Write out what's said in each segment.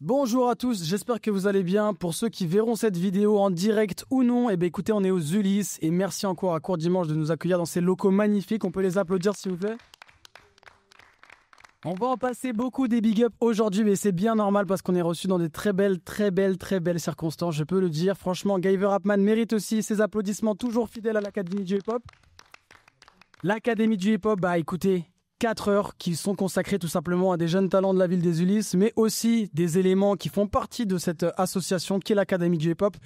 Bonjour à tous, j'espère que vous allez bien. Pour ceux qui verront cette vidéo en direct ou non, écoutez, on est aux Ulysses et merci encore à Court Dimanche de nous accueillir dans ces locaux magnifiques. On peut les applaudir s'il vous plaît. On va en passer beaucoup des big up aujourd'hui, mais c'est bien normal parce qu'on est reçu dans des très belles circonstances, je peux le dire. Franchement, Giver Rapman mérite aussi ses applaudissements, toujours fidèle à l'Académie du Hip-Hop. L'Académie du Hip-Hop, écoutez, 4 heures qui sont consacrées tout simplement à des jeunes talents de la ville des Ulysses, mais aussi des éléments qui font partie de cette association qui est l'Académie du Hip-Hop,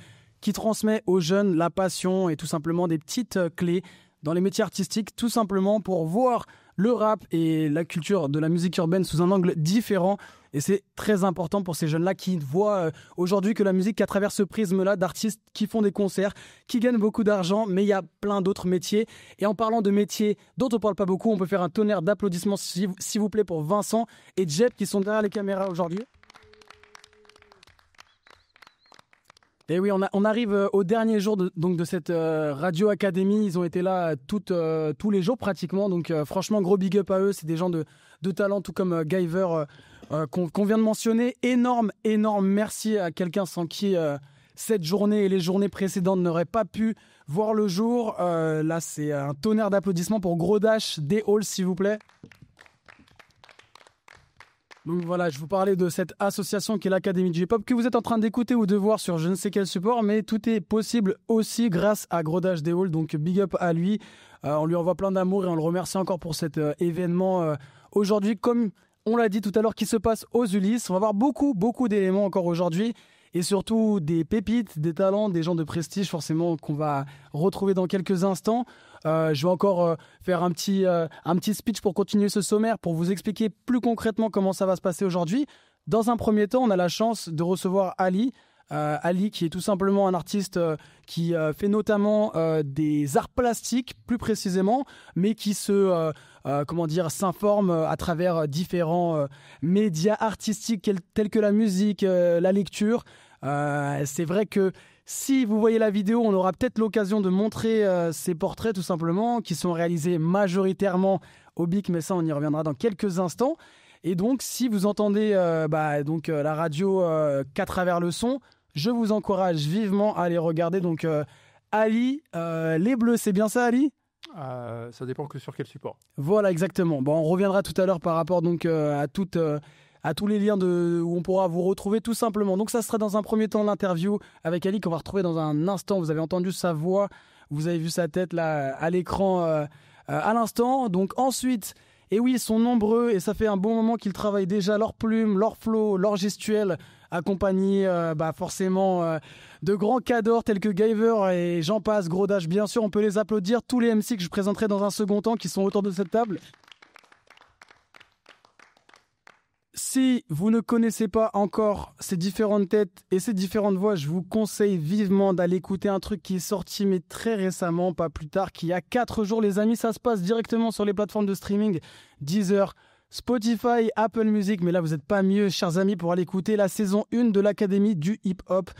qui transmet aux jeunes la passion et tout simplement des petites clés dans les métiers artistiques, tout simplement pour voir le rap et la culture de la musique urbaine sous un angle différent. Et c'est très important pour ces jeunes-là qui voient aujourd'hui que la musique, à travers ce prisme-là d'artistes qui font des concerts, qui gagnent beaucoup d'argent, mais il y a plein d'autres métiers. Et en parlant de métiers dont on ne parle pas beaucoup, on peut faire un tonnerre d'applaudissements, s'il vous plaît, pour Vincent et Jeb qui sont derrière les caméras aujourd'hui. Et oui, on arrive au dernier jour de cette Radio Académie. Ils ont été là tous les jours pratiquement. Donc franchement, gros big up à eux. C'est des gens de talent, tout comme Giver qu'on vient de mentionner. Énorme merci à quelqu'un sans qui cette journée et les journées précédentes n'auraient pas pu voir le jour. Là, c'est un tonnerre d'applaudissements pour Gros Dash des Halls, s'il vous plaît. Donc voilà, je vous parlais de cette association qui est l'Académie du Hip-Hop que vous êtes en train d'écouter ou de voir sur je ne sais quel support, mais tout est possible aussi grâce à Gros Dash des Halls, donc big up à lui. On lui envoie plein d'amour et on le remercie encore pour cet événement aujourd'hui, comme on l'a dit tout à l'heure, qui se passe aux Ulysses. On va avoir beaucoup d'éléments encore aujourd'hui et surtout des pépites, des talents, des gens de prestige forcément qu'on va retrouver dans quelques instants. Je vais encore faire un petit speech pour continuer ce sommaire, pour vous expliquer plus concrètement comment ça va se passer aujourd'hui. Dans un premier temps, on a la chance de recevoir Ali. Ali qui est tout simplement un artiste qui fait notamment des arts plastiques plus précisément, mais qui s'informe à travers différents médias artistiques tels que la musique, la lecture. C'est vrai que si vous voyez la vidéo, on aura peut-être l'occasion de montrer ces portraits tout simplement, qui sont réalisés majoritairement au BIC, mais ça on y reviendra dans quelques instants. Et donc si vous entendez la radio qu'à travers le son, je vous encourage vivement à aller regarder. Donc Ali, les Bleus, c'est bien ça Ali ? Ça dépend que sur quel support. Voilà, exactement. Bon, on reviendra tout à l'heure par rapport donc à tous les liens où on pourra vous retrouver tout simplement. Donc ça sera dans un premier temps l'interview avec Ali qu'on va retrouver dans un instant. Vous avez entendu sa voix, vous avez vu sa tête là à l'écran à l'instant. Donc ensuite, et oui, ils sont nombreux et ça fait un bon moment qu'ils travaillent déjà leur plume, leur flow, leur gestuelle, accompagnés forcément de grands cadors tels que Giver et j'en passe, Gros Dash. Bien sûr, on peut les applaudir, tous les MC que je présenterai dans un second temps qui sont autour de cette table. Si vous ne connaissez pas encore ces différentes têtes et ces différentes voix, je vous conseille vivement d'aller écouter un truc qui est sorti mais très récemment, pas plus tard qu'il y a 4 jours les amis. Ça se passe directement sur les plateformes de streaming, Deezer, Spotify, Apple Music. Mais là vous n'êtes pas mieux chers amis pour aller écouter la saison 1 de l'Académie du Hip-Hop.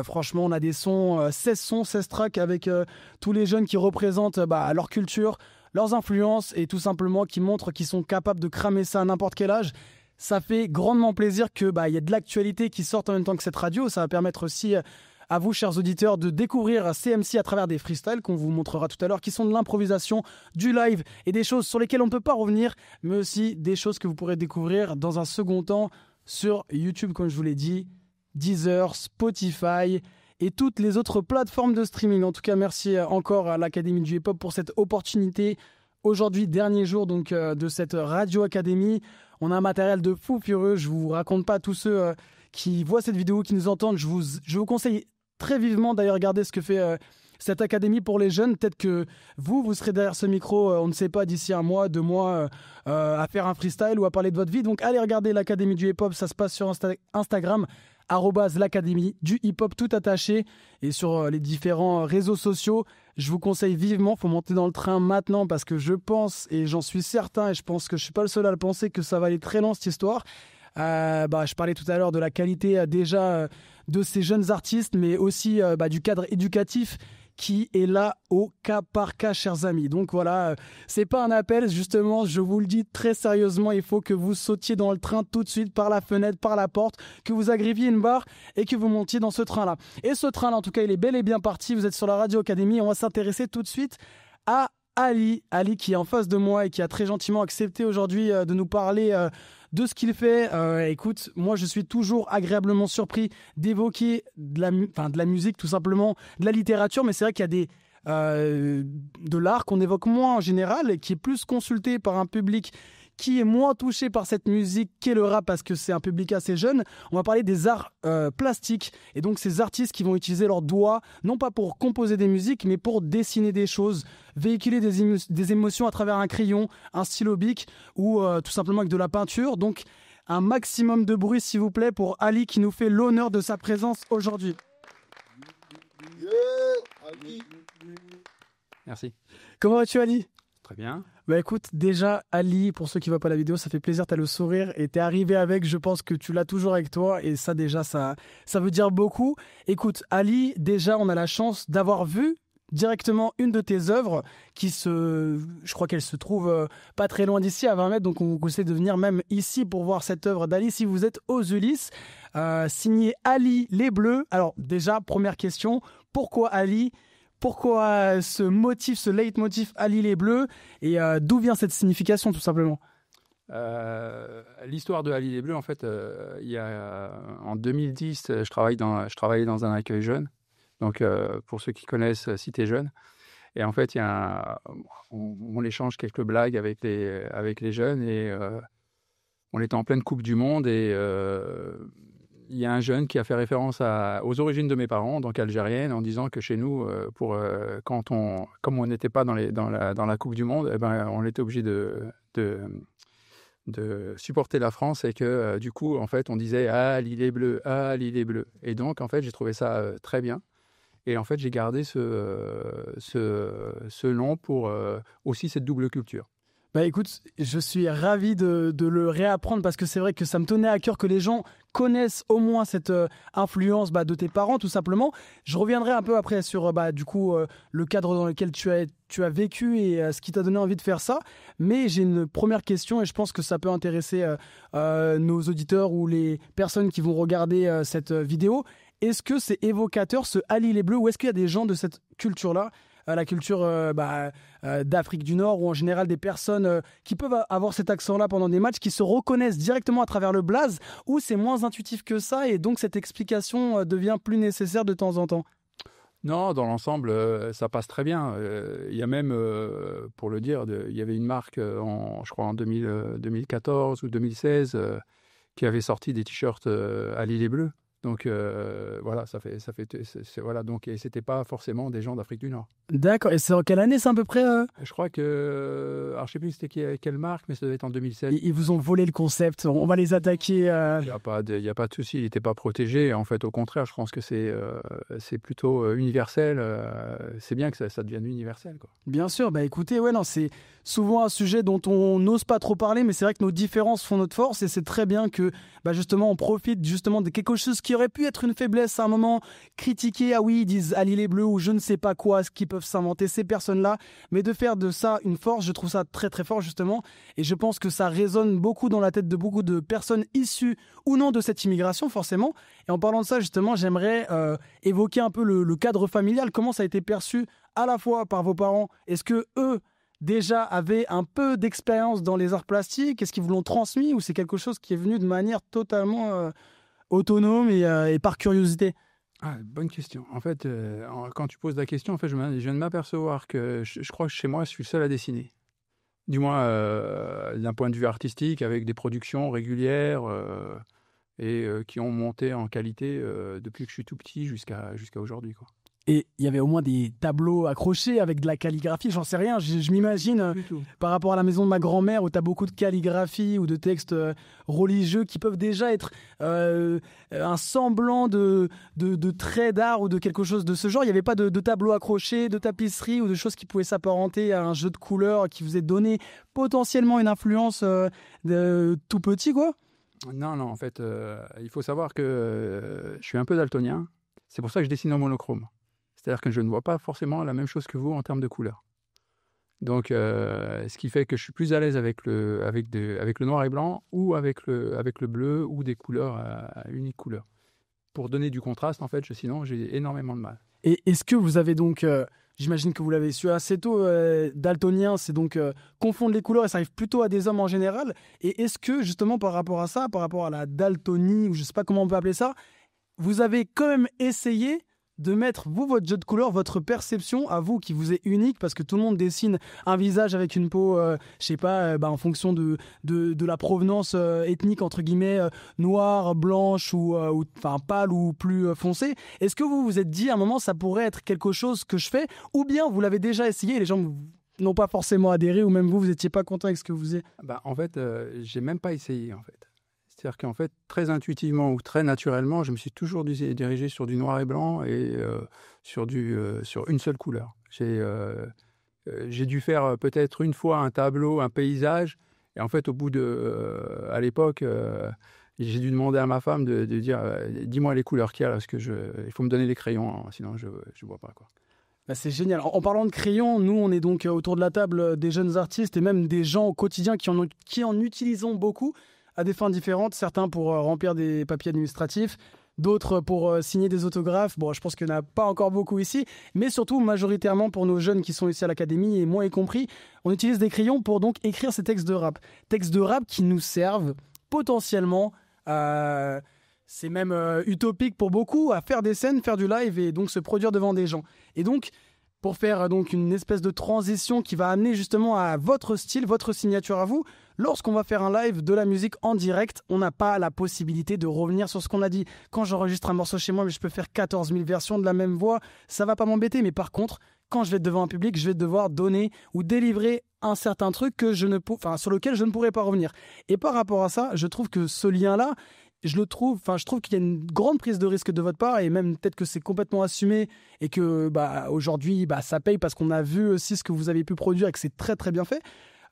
Franchement on a des sons, 16 tracks avec tous les jeunes qui représentent leur culture, leurs influences et tout simplement qui montrent qu'ils sont capables de cramer ça à n'importe quel âge. Ça fait grandement plaisir qu'il y ait de l'actualité qui sorte en même temps que cette radio. Ça va permettre aussi à vous, chers auditeurs, de découvrir CMC à travers des freestyles qu'on vous montrera tout à l'heure, qui sont de l'improvisation, du live et des choses sur lesquelles on ne peut pas revenir, mais aussi des choses que vous pourrez découvrir dans un second temps sur YouTube, comme je vous l'ai dit, Deezer, Spotify et toutes les autres plateformes de streaming. En tout cas, merci encore à l'Académie du Hip-Hop pour cette opportunité. Aujourd'hui, dernier jour donc, de cette Radio Académie. On a un matériel de fou furieux. Je vous raconte pas tous ceux qui voient cette vidéo, qui nous entendent. Je vous conseille très vivement d'aller regarder ce que fait cette académie pour les jeunes. Peut-être que vous serez derrière ce micro, on ne sait pas, d'ici 1 mois, 2 mois, à faire un freestyle ou à parler de votre vie. Donc allez regarder l'Académie du Hip-Hop. Ça se passe sur Instagram, @l'Académie du Hip-Hop, tout attaché. Et sur les différents réseaux sociaux. Je vous conseille vivement, il faut monter dans le train maintenant parce que je pense, et j'en suis certain, et je pense que je ne suis pas le seul à le penser, que ça va aller très loin cette histoire. Je parlais tout à l'heure de la qualité déjà de ces jeunes artistes, mais aussi du cadre éducatif qui est là au cas par cas, chers amis. Donc voilà, c'est pas un appel, justement, je vous le dis très sérieusement, il faut que vous sautiez dans le train tout de suite par la fenêtre, par la porte, que vous agriviez une barre et que vous montiez dans ce train-là. Et ce train-là, en tout cas, il est bel et bien parti. Vous êtes sur la Radio Académie. On va s'intéresser tout de suite à Ali qui est en face de moi et qui a très gentiment accepté aujourd'hui de nous parler de ce qu'il fait. Écoute, moi je suis toujours agréablement surpris d'évoquer de la musique, tout simplement, de la littérature, mais c'est vrai qu'il y a de l'art qu'on évoque moins en général et qui est plus consulté par un public qui est moins touché par cette musique qu'est le rap parce que c'est un public assez jeune. On va parler des arts plastiques et donc ces artistes qui vont utiliser leurs doigts, non pas pour composer des musiques, mais pour dessiner des choses, véhiculer des émotions à travers un crayon, un stylo bic ou tout simplement avec de la peinture. Donc un maximum de bruit s'il vous plaît pour Ali qui nous fait l'honneur de sa présence aujourd'hui. Merci. Comment vas-tu Ali ? Très bien. Bah écoute, déjà Ali, pour ceux qui ne voient pas la vidéo, ça fait plaisir, tu as le sourire et tu es arrivé avec, je pense que tu l'as toujours avec toi et ça déjà, ça veut dire beaucoup. Écoute Ali, déjà on a la chance d'avoir vu directement une de tes œuvres je crois qu'elle se trouve pas très loin d'ici, à 20 mètres, donc on vous conseille de venir même ici pour voir cette œuvre d'Ali si vous êtes aux Ulysses, signé Ali les Bleus. Alors déjà, première question, pourquoi Ali ? Pourquoi ce motif, ce leitmotiv Ali les Bleus et d'où vient cette signification tout simplement ? L'histoire de Ali les Bleus, en fait, en 2010, je travaillais dans un accueil jeune. Donc, pour ceux qui connaissent Cité Jeune. Et en fait, on échange quelques blagues avec les jeunes et on était en pleine Coupe du Monde et il y a un jeune qui a fait référence aux origines de mes parents, donc algériennes, en disant que chez nous, comme on n'était pas dans la Coupe du Monde, eh ben, on était obligé de supporter la France et que du coup, en fait, on disait « Ah, l'île est bleue, ah, l'île est bleue ». Et donc, en fait, j'ai trouvé ça très bien. Et en fait, j'ai gardé ce nom pour aussi cette double culture. Bah écoute, je suis ravi de le réapprendre parce que c'est vrai que ça me tenait à cœur que les gens connaissent au moins cette influence de tes parents tout simplement. Je reviendrai un peu après sur le cadre dans lequel tu as vécu et ce qui t'a donné envie de faire ça. Mais j'ai une première question et je pense que ça peut intéresser nos auditeurs ou les personnes qui vont regarder cette vidéo. Est-ce que c'est évocateur ce Ali les Bleus ou est-ce qu'il y a des gens de cette culture-là, la culture d'Afrique du Nord ou en général des personnes qui peuvent avoir cet accent-là pendant des matchs, qui se reconnaissent directement à travers le blaze ou c'est moins intuitif que ça et donc cette explication devient plus nécessaire de temps en temps ? Non, dans l'ensemble, ça passe très bien. Il y a même, pour le dire, il y avait une marque, je crois en 2014 ou 2016, qui avait sorti des t-shirts Ali les Bleus. Donc voilà, voilà. Donc et c'était pas forcément des gens d'Afrique du Nord. D'accord. Et c'est en quelle année, c'est à peu près Je crois que, alors je sais plus c'était quelle marque, mais ça devait être en 2007. Ils vous ont volé le concept. On va les attaquer. Il y a pas de souci. Il n'était pas protégé. En fait, au contraire, je pense que c'est plutôt universel. C'est bien que ça devienne universel, quoi. Bien sûr. Bah écoutez, ouais, non, c'est souvent un sujet dont on n'ose pas trop parler, mais c'est vrai que nos différences font notre force et c'est très bien que justement on profite justement de quelque chose qui aurait pu être une faiblesse à un moment, critiquer, ah oui, ils disent Ali les Bleus ou je ne sais pas quoi, ce qu'ils peuvent s'inventer ces personnes-là, mais de faire de ça une force, je trouve ça très très fort justement, et je pense que ça résonne beaucoup dans la tête de beaucoup de personnes issues ou non de cette immigration forcément. Et en parlant de ça justement, j'aimerais évoquer un peu le cadre familial, comment ça a été perçu à la fois par vos parents, est-ce que eux déjà avaient un peu d'expérience dans les arts plastiques, est-ce qu'ils vous l'ont transmis ou c'est quelque chose qui est venu de manière totalement autonome et par curiosité? Bonne question. En fait, quand tu poses la question, en fait, je viens de m'apercevoir que je crois que chez moi, je suis le seul à dessiner. Du moins, d'un point de vue artistique, avec des productions régulières et qui ont monté en qualité depuis que je suis tout petit jusqu'à aujourd'hui, quoi. Et il y avait au moins des tableaux accrochés avec de la calligraphie, j'en sais rien, je m'imagine par rapport à la maison de ma grand-mère où tu as beaucoup de calligraphie ou de textes religieux qui peuvent déjà être un semblant de traits d'art ou de quelque chose de ce genre. Il n'y avait pas de tableaux accrochés, de tapisserie ou de choses qui pouvaient s'apparenter à un jeu de couleurs qui vous ait donné potentiellement une influence de tout petit, quoi? Non, en fait, il faut savoir que je suis un peu daltonien. C'est pour ça que je dessine en monochrome. C'est-à-dire que je ne vois pas forcément la même chose que vous en termes de couleur. Donc, ce qui fait que je suis plus à l'aise avec le noir et blanc ou avec le bleu ou des couleurs à unique couleur. Pour donner du contraste, en fait, sinon, j'ai énormément de mal. Et est-ce que vous avez donc, j'imagine que vous l'avez su assez tôt, daltonien, c'est donc confondre les couleurs et ça arrive plutôt à des hommes en général. Et est-ce que justement par rapport à ça, par rapport à la daltonie, ou je ne sais pas comment on peut appeler ça, vous avez quand même essayé de mettre, vous, votre jeu de couleurs, votre perception à vous, qui vous est unique, parce que tout le monde dessine un visage avec une peau, je sais pas, en fonction de la provenance ethnique, entre guillemets, noire, blanche, ou pâle ou plus foncée. Est-ce que vous vous êtes dit, à un moment, ça pourrait être quelque chose que je fais, ou bien vous l'avez déjà essayé et les gens n'ont pas forcément adhéré, ou même vous n'étiez pas content avec ce que vous faisiez? En fait, j'ai même pas essayé, en fait. C'est-à-dire qu'en fait, très intuitivement ou très naturellement, je me suis toujours dirigé sur du noir et blanc et sur une seule couleur. J'ai dû faire peut-être une fois un tableau, un paysage, et en fait, à l'époque, j'ai dû demander à ma femme de dire dis-moi les couleurs qu'il y a, parce que il faut me donner les crayons, hein, sinon je ne vois pas, quoi. Bah, c'est génial. En parlant de crayons, nous, on est donc autour de la table des jeunes artistes et même des gens au quotidien qui en utilisent beaucoup à des fins différentes. Certains pour remplir des papiers administratifs, d'autres pour signer des autographes. Bon, je pense qu'il n'y en a pas encore beaucoup ici, mais surtout majoritairement pour nos jeunes qui sont ici à l'académie, et moi y compris, on utilise des crayons pour donc écrire ces textes de rap. Textes de rap qui nous servent potentiellement c'est même utopique pour beaucoup, à faire des scènes, faire du live et donc se produire devant des gens. Et donc, pour faire donc une espèce de transition qui va amener justement à votre style, votre signature à vous, lorsqu'on va faire un live de la musique en direct, on n'a pas la possibilité de revenir sur ce qu'on a dit. Quand j'enregistre un morceau chez moi, mais je peux faire 14 000 versions de la même voix, ça va pas m'embêter. Mais par contre, quand je vais être devant un public, je vais devoir donner ou délivrer un certain truc sur lequel je ne pourrais pas revenir. Et par rapport à ça, je trouve que ce lien-là, je trouve qu'il y a une grande prise de risque de votre part, et même peut-être que c'est complètement assumé et que aujourd'hui ça paye parce qu'on a vu aussi ce que vous avez pu produire et que c'est très très bien fait.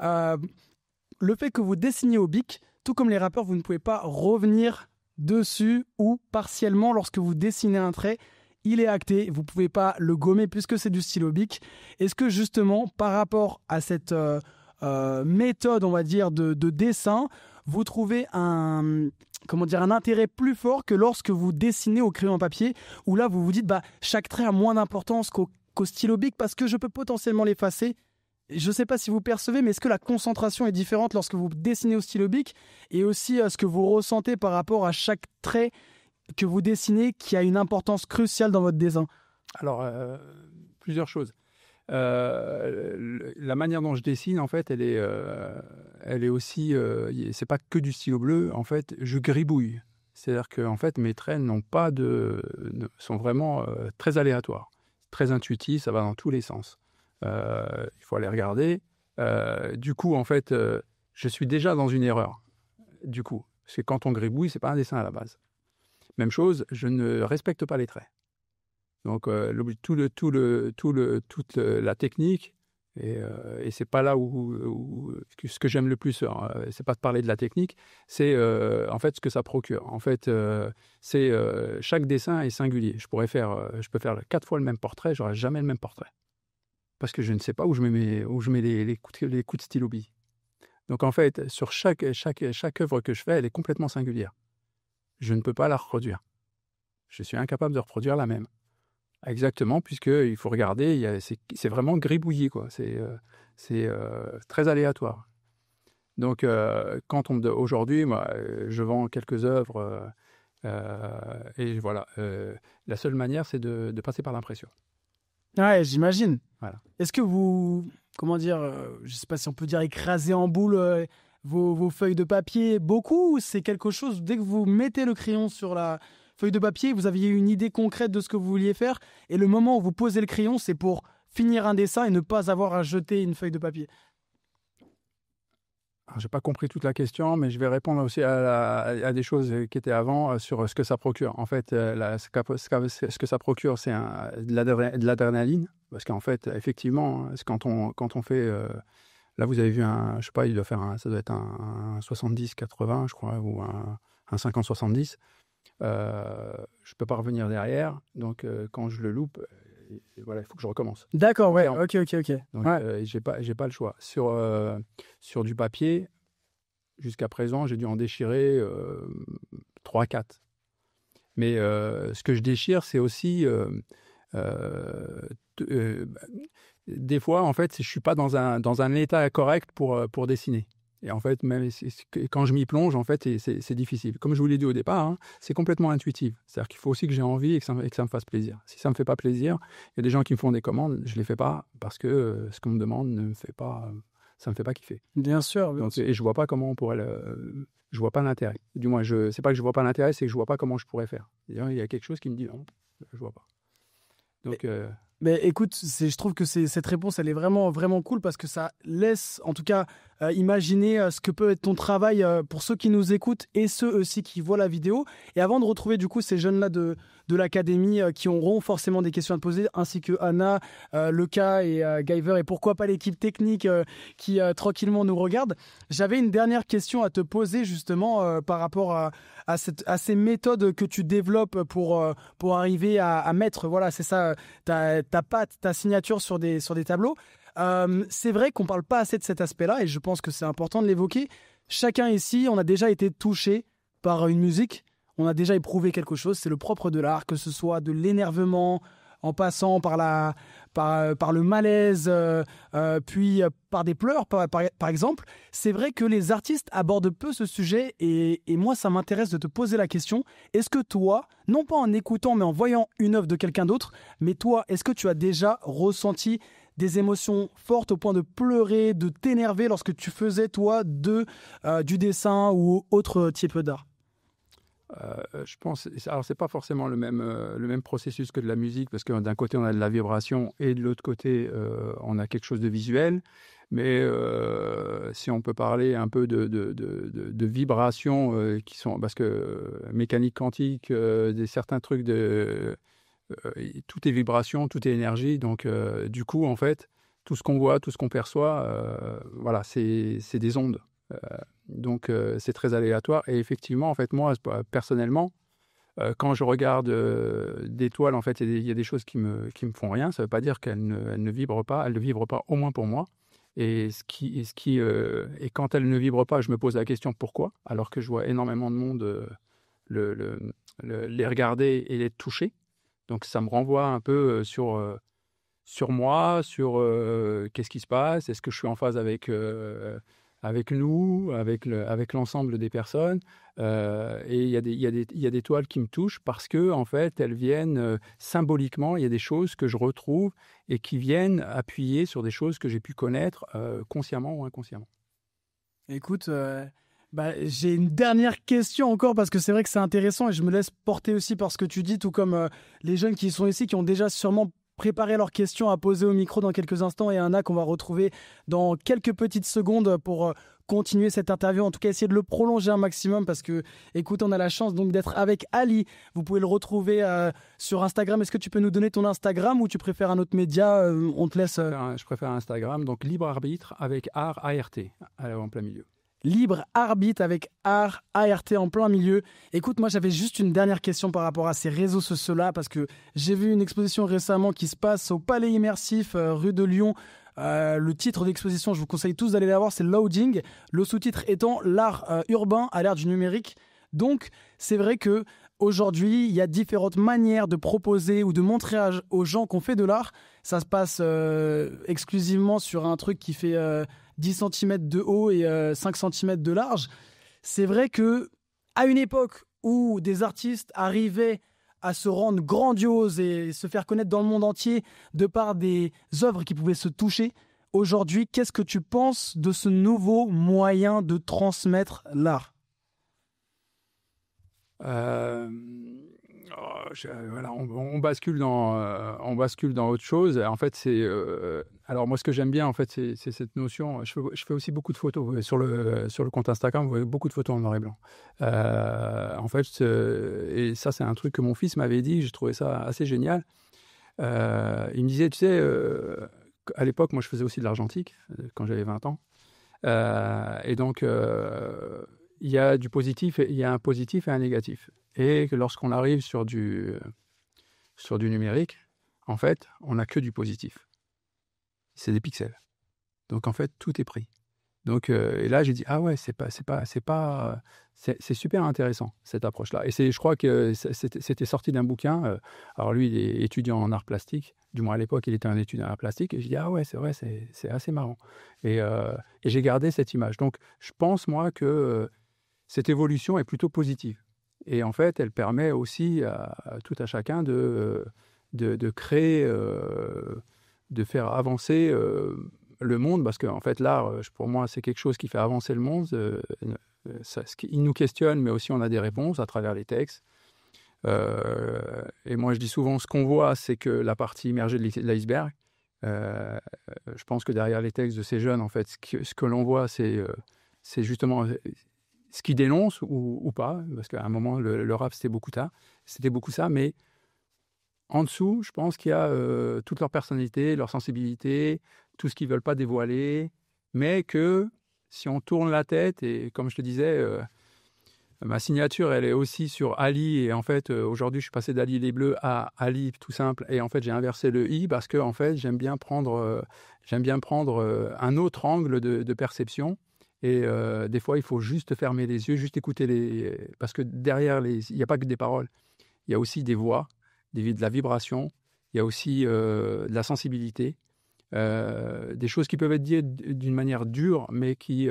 Le fait que vous dessiniez au bic, tout comme les rappeurs, vous ne pouvez pas revenir dessus ou partiellement lorsque vous dessinez un trait. Il est acté, vous ne pouvez pas le gommer puisque c'est du stylo bic. Est-ce que justement, par rapport à cette méthode, on va dire, de dessin, vous trouvez un intérêt plus fort que lorsque vous dessinez au crayon papier, où là vous vous dites chaque trait a moins d'importance qu'au stylo bic parce que je peux potentiellement l'effacer. Je ne sais pas si vous percevez, mais est-ce que la concentration est différente lorsque vous dessinez au stylo bic, et aussi ce que vous ressentez par rapport à chaque trait que vous dessinez qui a une importance cruciale dans votre dessin? Alors, plusieurs choses. La manière dont je dessine, en fait, elle est aussi, c'est pas que du stylo bleu. En fait, je gribouille. C'est-à-dire que, en fait, mes traits sont vraiment très aléatoires, très intuitifs. Ça va dans tous les sens. Il faut aller regarder. Du coup, en fait, je suis déjà dans une erreur. Du coup, parce que quand on gribouille, c'est pas un dessin à la base. Même chose, je ne respecte pas les traits. Donc, toute la technique, et c'est pas là où ce que j'aime le plus, c'est pas de parler de la technique, c'est en fait ce que ça procure. En fait, chaque dessin est singulier. Je peux faire 4 fois le même portrait, j'aurai jamais le même portrait. Parce que je ne sais pas où je mets les coups de stylo bille. Donc, en fait, sur chaque œuvre que je fais, elle est complètement singulière. Je ne peux pas la reproduire. Je suis incapable de reproduire la même. Exactement, puisqu'il faut regarder, c'est vraiment gribouillé, quoi. C'est très aléatoire. Donc, aujourd'hui, moi, je vends quelques œuvres, et voilà. La seule manière, c'est de passer par l'impression. Ouais, j'imagine. Voilà. Est-ce que vous, je ne sais pas si on peut dire écraser en boule vos feuilles de papier beaucoup, ou c'est quelque chose, dès que vous mettez le crayon sur la feuille de papier, vous aviez une idée concrète de ce que vous vouliez faire, et le moment où vous posez le crayon, c'est pour finir un dessin et ne pas avoir à jeter une feuille de papier? Je n'ai pas compris toute la question, mais je vais répondre aussi à des choses qui étaient avant sur ce que ça procure. En fait, ce que ça procure, c'est de l'adrénaline, parce qu'en fait, effectivement, quand on fait... là, vous avez vu je ne sais pas, ça doit être un 70-80, je crois, ou un 50-70. Je ne peux pas revenir derrière, donc quand je le loupe, et voilà, il faut que je recommence. D'accord, ouais. Clairement. Ok. Donc, Ouais. j'ai pas le choix. Sur du papier, jusqu'à présent, j'ai dû en déchirer 3-4. Mais ce que je déchire, c'est aussi des fois, en fait, je suis pas dans un état correct pour dessiner. Et en fait, même quand je m'y plonge, en fait, c'est difficile. Comme je vous l'ai dit au départ, hein, c'est complètement intuitif. C'est-à-dire qu'il faut aussi que j'ai envie et que ça me fasse plaisir. Si ça me fait pas plaisir, il y a des gens qui me font des commandes, je les fais pas parce que ce qu'on me demande ne me fait pas, ça me fait pas kiffer. Bien sûr. Donc, et je vois pas comment on pourrait je vois pas l'intérêt. Du moins, c'est pas que je vois pas l'intérêt, c'est que je vois pas comment je pourrais faire. D'ailleurs, il y a quelque chose qui me dit non, je vois pas. Donc, Mais écoute, je trouve que cette réponse, elle est vraiment, vraiment cool parce que ça laisse, en tout cas, imaginer ce que peut être ton travail pour ceux qui nous écoutent et ceux aussi qui voient la vidéo. Et avant de retrouver du coup ces jeunes-là de l'académie qui auront forcément des questions à te poser, ainsi que Anna, Leka et Guyver, et pourquoi pas l'équipe technique qui tranquillement nous regarde, j'avais une dernière question à te poser justement par rapport à ces méthodes que tu développes pour arriver à mettre, voilà, c'est ça, ta patte, ta signature sur des tableaux. C'est vrai qu'on parle pas assez de cet aspect-là et je pense que c'est important de l'évoquer. Chacun ici, on a déjà été touché par une musique, on a déjà éprouvé quelque chose, c'est le propre de l'art, que ce soit de l'énervement, en passant par le malaise, puis par des pleurs, par exemple. C'est vrai que les artistes abordent peu ce sujet et moi, ça m'intéresse de te poser la question. Est-ce que toi, non pas en écoutant, mais en voyant une œuvre de quelqu'un d'autre, mais toi, est-ce que tu as déjà ressenti des émotions fortes au point de pleurer, de t'énerver lorsque tu faisais, toi, du dessin ou autre type d'art? Je pense, alors c'est pas forcément le même processus que de la musique, parce que d'un côté on a de la vibration et de l'autre côté on a quelque chose de visuel. Mais si on peut parler un peu de vibrations qui sont, parce que mécanique quantique, certains trucs tout est vibration, tout est énergie. Donc du coup en fait, tout ce qu'on voit, tout ce qu'on perçoit, voilà, c'est des ondes. Donc c'est très aléatoire et effectivement en fait moi personnellement quand je regarde des toiles en fait il y a des choses qui me font rien. Ça veut pas dire qu'elles ne vibrent pas, elles ne vibrent pas au moins pour moi, et quand elles ne vibrent pas, je me pose la question pourquoi, alors que je vois énormément de monde les regarder et les toucher. Donc ça me renvoie un peu sur moi, sur qu'est-ce qui se passe, est-ce que je suis en phase avec nous, avec l'ensemble des personnes. Et il y a des toiles qui me touchent parce que en fait, elles viennent symboliquement. Il y a des choses que je retrouve et qui viennent appuyer sur des choses que j'ai pu connaître consciemment ou inconsciemment. Écoute, j'ai une dernière question encore parce que c'est vrai que c'est intéressant et je me laisse porter aussi par ce que tu dis, tout comme les jeunes qui sont ici, qui ont déjà sûrement préparé leurs questions à poser au micro dans quelques instants, et Anna qu'on va retrouver dans quelques petites secondes pour continuer cette interview, en tout cas essayer de le prolonger un maximum parce que, écoute, on a la chance donc d'être avec Ali. Vous pouvez le retrouver sur Instagram. Est-ce que tu peux nous donner ton Instagram ou tu préfères un autre média? On te laisse. Je préfère Instagram, donc Libre Arbitre avec art ART en plein milieu. Libre Arbitre avec art ART en plein milieu. Écoute, moi j'avais juste une dernière question par rapport à ces réseaux sociaux-là parce que j'ai vu une exposition récemment qui se passe au Palais Immersif, rue de Lyon. Le titre d'exposition, je vous conseille tous d'aller la voir, c'est Loading. Le sous-titre étant l'art urbain à l'ère du numérique. Donc c'est vrai que aujourd'hui, il y a différentes manières de proposer ou de montrer aux gens qu'on fait de l'art. Ça se passe exclusivement sur un truc qui fait 10 cm de haut et 5 cm de large. C'est vrai que à une époque où des artistes arrivaient à se rendre grandioses et se faire connaître dans le monde entier de par des œuvres qui pouvaient se toucher, aujourd'hui, qu'est-ce que tu penses de ce nouveau moyen de transmettre l'art ? Voilà, on bascule dans autre chose. En fait, alors moi, ce que j'aime bien, en fait, c'est cette notion. Je fais aussi beaucoup de photos sur le compte Instagram. Vous voyez beaucoup de photos en noir et blanc. En fait, et ça, c'est un truc que mon fils m'avait dit. J'ai trouvé ça assez génial. Il me disait, tu sais, à l'époque, moi, je faisais aussi de l'argentique quand j'avais 20 ans. Et donc, il y a il y a un positif et un négatif. Et que lorsqu'on arrive sur du numérique, en fait, on n'a que du positif. C'est des pixels. Donc, en fait, tout est pris. Donc, et là, j'ai dit, ah ouais, c'est super intéressant, cette approche-là. Et je crois que c'était sorti d'un bouquin. Alors, lui, il est étudiant en arts plastiques. Du moins, à l'époque, il était un étudiant en arts plastiques. Et j'ai dit, ah ouais, c'est vrai, c'est assez marrant. Et j'ai gardé cette image. Donc, je pense, moi, que cette évolution est plutôt positive. Et en fait, elle permet aussi à tout à chacun de créer, de faire avancer le monde, parce qu'en fait, l'art, pour moi, c'est quelque chose qui fait avancer le monde. Il nous questionne, mais aussi on a des réponses à travers les textes. Et moi, je dis souvent, ce qu'on voit, c'est que la partie immergée de l'iceberg. Je pense que derrière les textes de ces jeunes, en fait, ce que l'on voit, c'est justement ce qu'ils dénoncent ou pas, parce qu'à un moment, le rap, c'était beaucoup ça, mais en dessous, je pense qu'il y a toute leur personnalité, leur sensibilité, tout ce qu'ils ne veulent pas dévoiler, mais que si on tourne la tête, et comme je te disais, ma signature, elle est aussi sur Ali, et en fait, aujourd'hui, je suis passé d'Ali les Bleus à Ali tout simple, et en fait, j'ai inversé le I, parce que en fait, j'aime bien prendre un autre angle de perception, et des fois, il faut juste fermer les yeux, juste écouter parce que derrière, il n'y a pas que des paroles, il y a aussi des voix, de la vibration, il y a aussi de la sensibilité, des choses qui peuvent être dites d'une manière dure, mais qui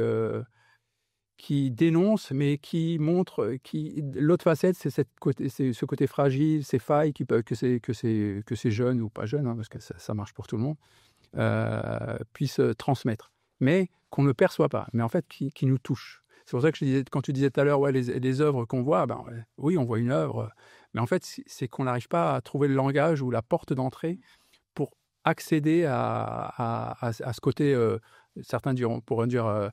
dénoncent, mais qui montrent, l'autre facette, c'est ce côté fragile, ces failles que ces jeunes ou pas jeunes, hein, parce que ça marche pour tout le monde, puissent transmettre, mais qu'on ne perçoit pas, mais en fait qui nous touchent. C'est pour ça que quand tu disais tout à l'heure, ouais, les œuvres qu'on voit, oui, on voit une œuvre, mais en fait, c'est qu'on n'arrive pas à trouver le langage ou la porte d'entrée pour accéder à ce côté, certains pourraient dire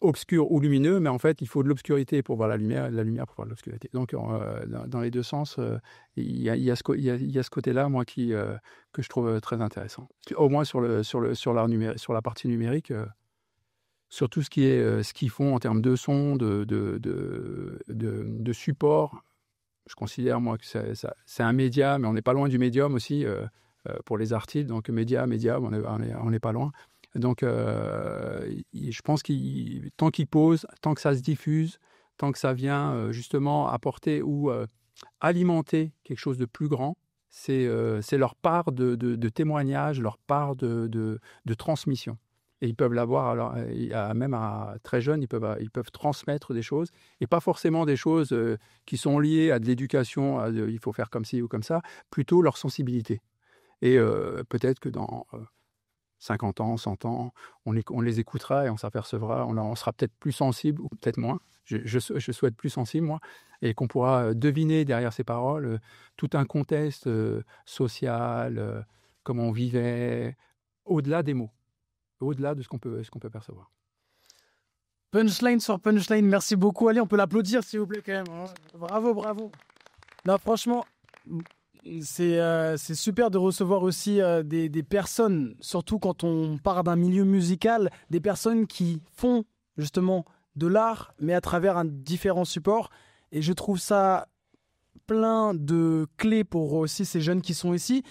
obscur ou lumineux, mais en fait, il faut de l'obscurité pour voir la lumière pour voir l'obscurité. Donc, dans les deux sens, il y a ce côté-là, moi, que je trouve très intéressant. Au moins sur la partie numérique, sur tout ce qu'ils font en termes de son, de support. Je considère, moi, que c'est un média, mais on n'est pas loin du médium aussi pour les artistes. Donc, média, on n'est pas loin. Donc, je pense tant qu'ils posent, tant que ça se diffuse, tant que ça vient justement apporter ou alimenter quelque chose de plus grand, c'est leur part de témoignage, leur part de transmission. Et ils peuvent l'avoir, alors, même à très jeunes, ils peuvent transmettre des choses, et pas forcément des choses qui sont liées à de l'éducation, il faut faire comme ci ou comme ça, plutôt leur sensibilité. Et peut-être que dans 50 ans, 100 ans, on les écoutera et on s'apercevra, on sera peut-être plus sensible, ou peut-être moins, je souhaite plus sensible, moi, et qu'on pourra deviner derrière ces paroles tout un contexte social, comment on vivait, au-delà des mots. Au-delà de ce qu'on peut percevoir. Punchline sur punchline, merci beaucoup. Allez, on peut l'applaudir s'il vous plaît quand même. Hein. Bravo. Non, franchement, c'est super de recevoir aussi des personnes, surtout quand on part d'un milieu musical, des personnes qui font justement de l'art, mais à travers différents supports. Et je trouve ça plein de clés pour aussi ces jeunes qui sont ici.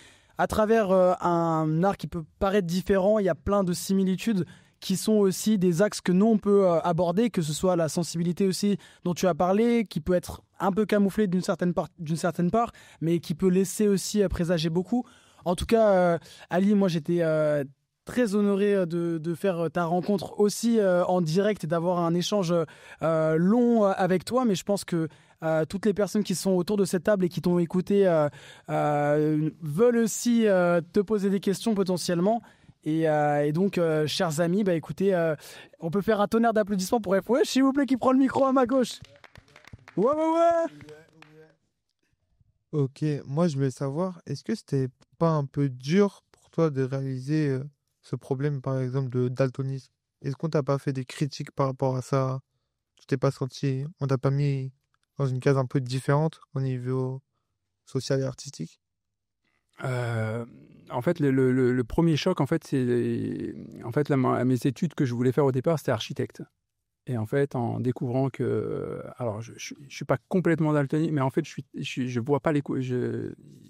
À travers un art qui peut paraître différent, il y a plein de similitudes qui sont aussi des axes que nous, on peut aborder, que ce soit la sensibilité aussi dont tu as parlé, qui peut être un peu camouflée d'une certaine part, mais qui peut laisser aussi présager beaucoup. En tout cas, Ali, moi, j'étais très honoré de faire ta rencontre aussi en direct et d'avoir un échange long avec toi, mais je pense que toutes les personnes qui sont autour de cette table et qui t'ont écouté veulent aussi te poser des questions potentiellement. Et donc, chers amis, écoutez, on peut faire un tonnerre d'applaudissements pour FOH, s'il vous plaît, qui prend le micro à ma gauche. Ouais. Ok, moi je voulais savoir, est-ce que c'était pas un peu dur pour toi de réaliser ce problème, par exemple, de daltonisme? Est-ce qu'on t'a pas fait des critiques par rapport à ça? Tu t'es pas senti, on t'a pas mis dans une case un peu différente au niveau social et artistique? En fait, le premier choc, en fait, c'est mes études que je voulais faire au départ, c'était architecte. Et en fait, en découvrant que, alors je suis pas complètement daltonien, mais en fait, je vois pas les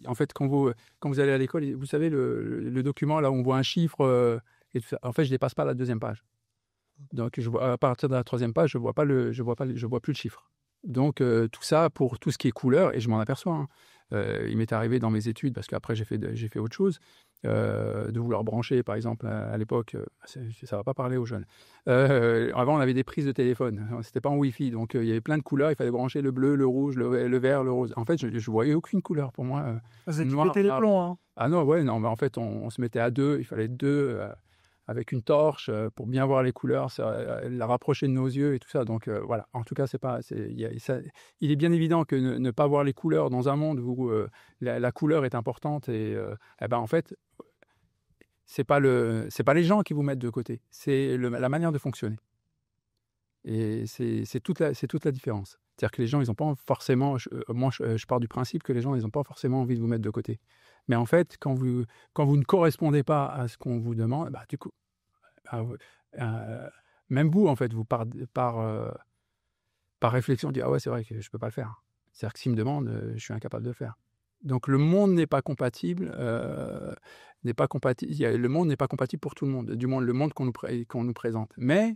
en fait, quand vous allez à l'école, vous savez le document là où on voit un chiffre, et tout ça, en fait, je dépasse pas la deuxième page. Donc, à partir de la troisième page, je vois plus le chiffre. Donc, tout ça pour tout ce qui est couleur, et je m'en aperçois. Hein. Il m'est arrivé dans mes études, parce qu'après j'ai fait autre chose, de vouloir brancher, par exemple, à l'époque, ça va pas parler aux jeunes. Avant, on avait des prises de téléphone, c'était pas en Wi-Fi, donc il y avait plein de couleurs, il fallait brancher le bleu, le rouge, le vert, le rose. En fait, je voyais aucune couleur pour moi. Vous avez Noir, pété les plombs, hein. Ah non, ouais, non, mais en fait, on se mettait à deux, il fallait deux. Avec une torche pour bien voir les couleurs, la rapprocher de nos yeux et tout ça. Donc voilà, en tout cas, il est bien évident que ne pas voir les couleurs dans un monde où la couleur est importante et en fait, c'est pas les gens qui vous mettent de côté, c'est la manière de fonctionner. Et c'est toute la différence. C'est-à-dire que les gens, ils n'ont pas forcément, moi je pars du principe que les gens, ils n'ont pas forcément envie de vous mettre de côté. Mais en fait, quand vous ne correspondez pas à ce qu'on vous demande, du coup, même vous, en fait, vous par réflexion, dites « Ah ouais, c'est vrai que je ne peux pas le faire. » C'est-à-dire que s'ils me demandent, je suis incapable de le faire. Donc le monde n'est pas compatible. Le monde n'est pas compatible pour tout le monde, du moins le monde qu'on nous présente. Mais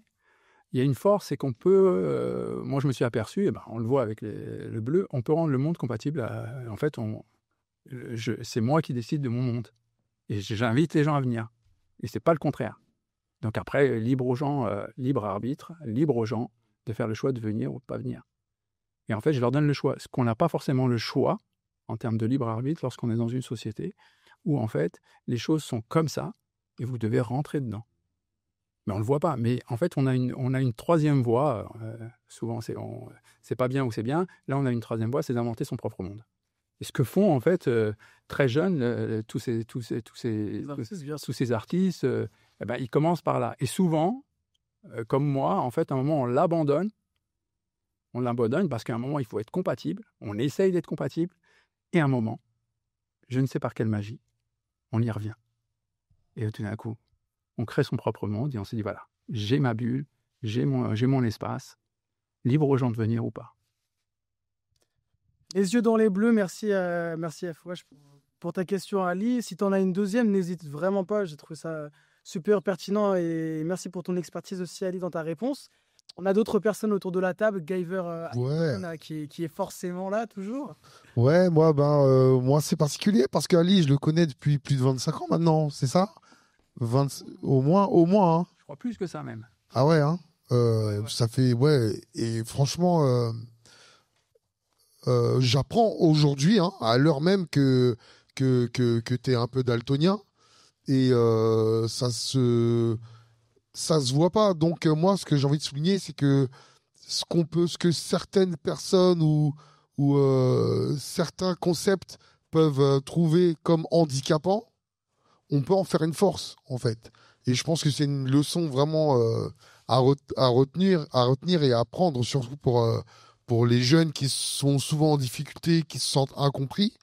il y a une force, c'est qu'on peut, moi je me suis aperçu, on le voit avec le bleu, on peut rendre le monde compatible. En fait, c'est moi qui décide de mon monde. Et j'invite les gens à venir. Et c'est pas le contraire. Donc après, libre arbitre, libre aux gens de faire le choix de venir ou de pas venir. Et en fait, je leur donne le choix. Ce qu'on n'a pas forcément le choix en termes de libre arbitre lorsqu'on est dans une société où en fait, les choses sont comme ça et vous devez rentrer dedans. Mais on le voit pas. Mais en fait, on a une troisième voie. Souvent, c'est pas bien ou c'est bien. Là, on a une troisième voie, c'est d'inventer son propre monde. Et ce que font en fait très jeunes tous ces artistes, ils commencent par là. Et souvent, comme moi, en fait, à un moment, on l'abandonne. On l'abandonne parce qu'à un moment, il faut être compatible. On essaye d'être compatible. Et à un moment, je ne sais par quelle magie, on y revient. Et tout d'un coup, on crée son propre monde et on se dit, voilà, j'ai ma bulle, j'ai mon espace, libre aux gens de venir ou pas. Les yeux dans les bleus, merci Fouache pour ta question, Ali. Si tu en as une deuxième, n'hésite vraiment pas. J'ai trouvé ça super pertinent et merci pour ton expertise aussi, Ali, dans ta réponse. On a d'autres personnes autour de la table. Guyver, qui est forcément là, toujours. Ouais, moi c'est particulier parce qu'Ali, je le connais depuis plus de 25 ans maintenant, c'est ça? Au moins, hein. Je crois plus que ça même. Ah ouais, hein. Ça fait, ouais, et franchement, j'apprends aujourd'hui, hein, à l'heure même que t'es un peu daltonien, et ça se voit pas. Donc moi, ce que j'ai envie de souligner, c'est que ce que certaines personnes ou certains concepts peuvent trouver comme handicapants, on peut en faire une force, en fait. Et je pense que c'est une leçon vraiment à retenir et à apprendre, surtout pour les jeunes qui sont souvent en difficulté, qui se sentent incompris.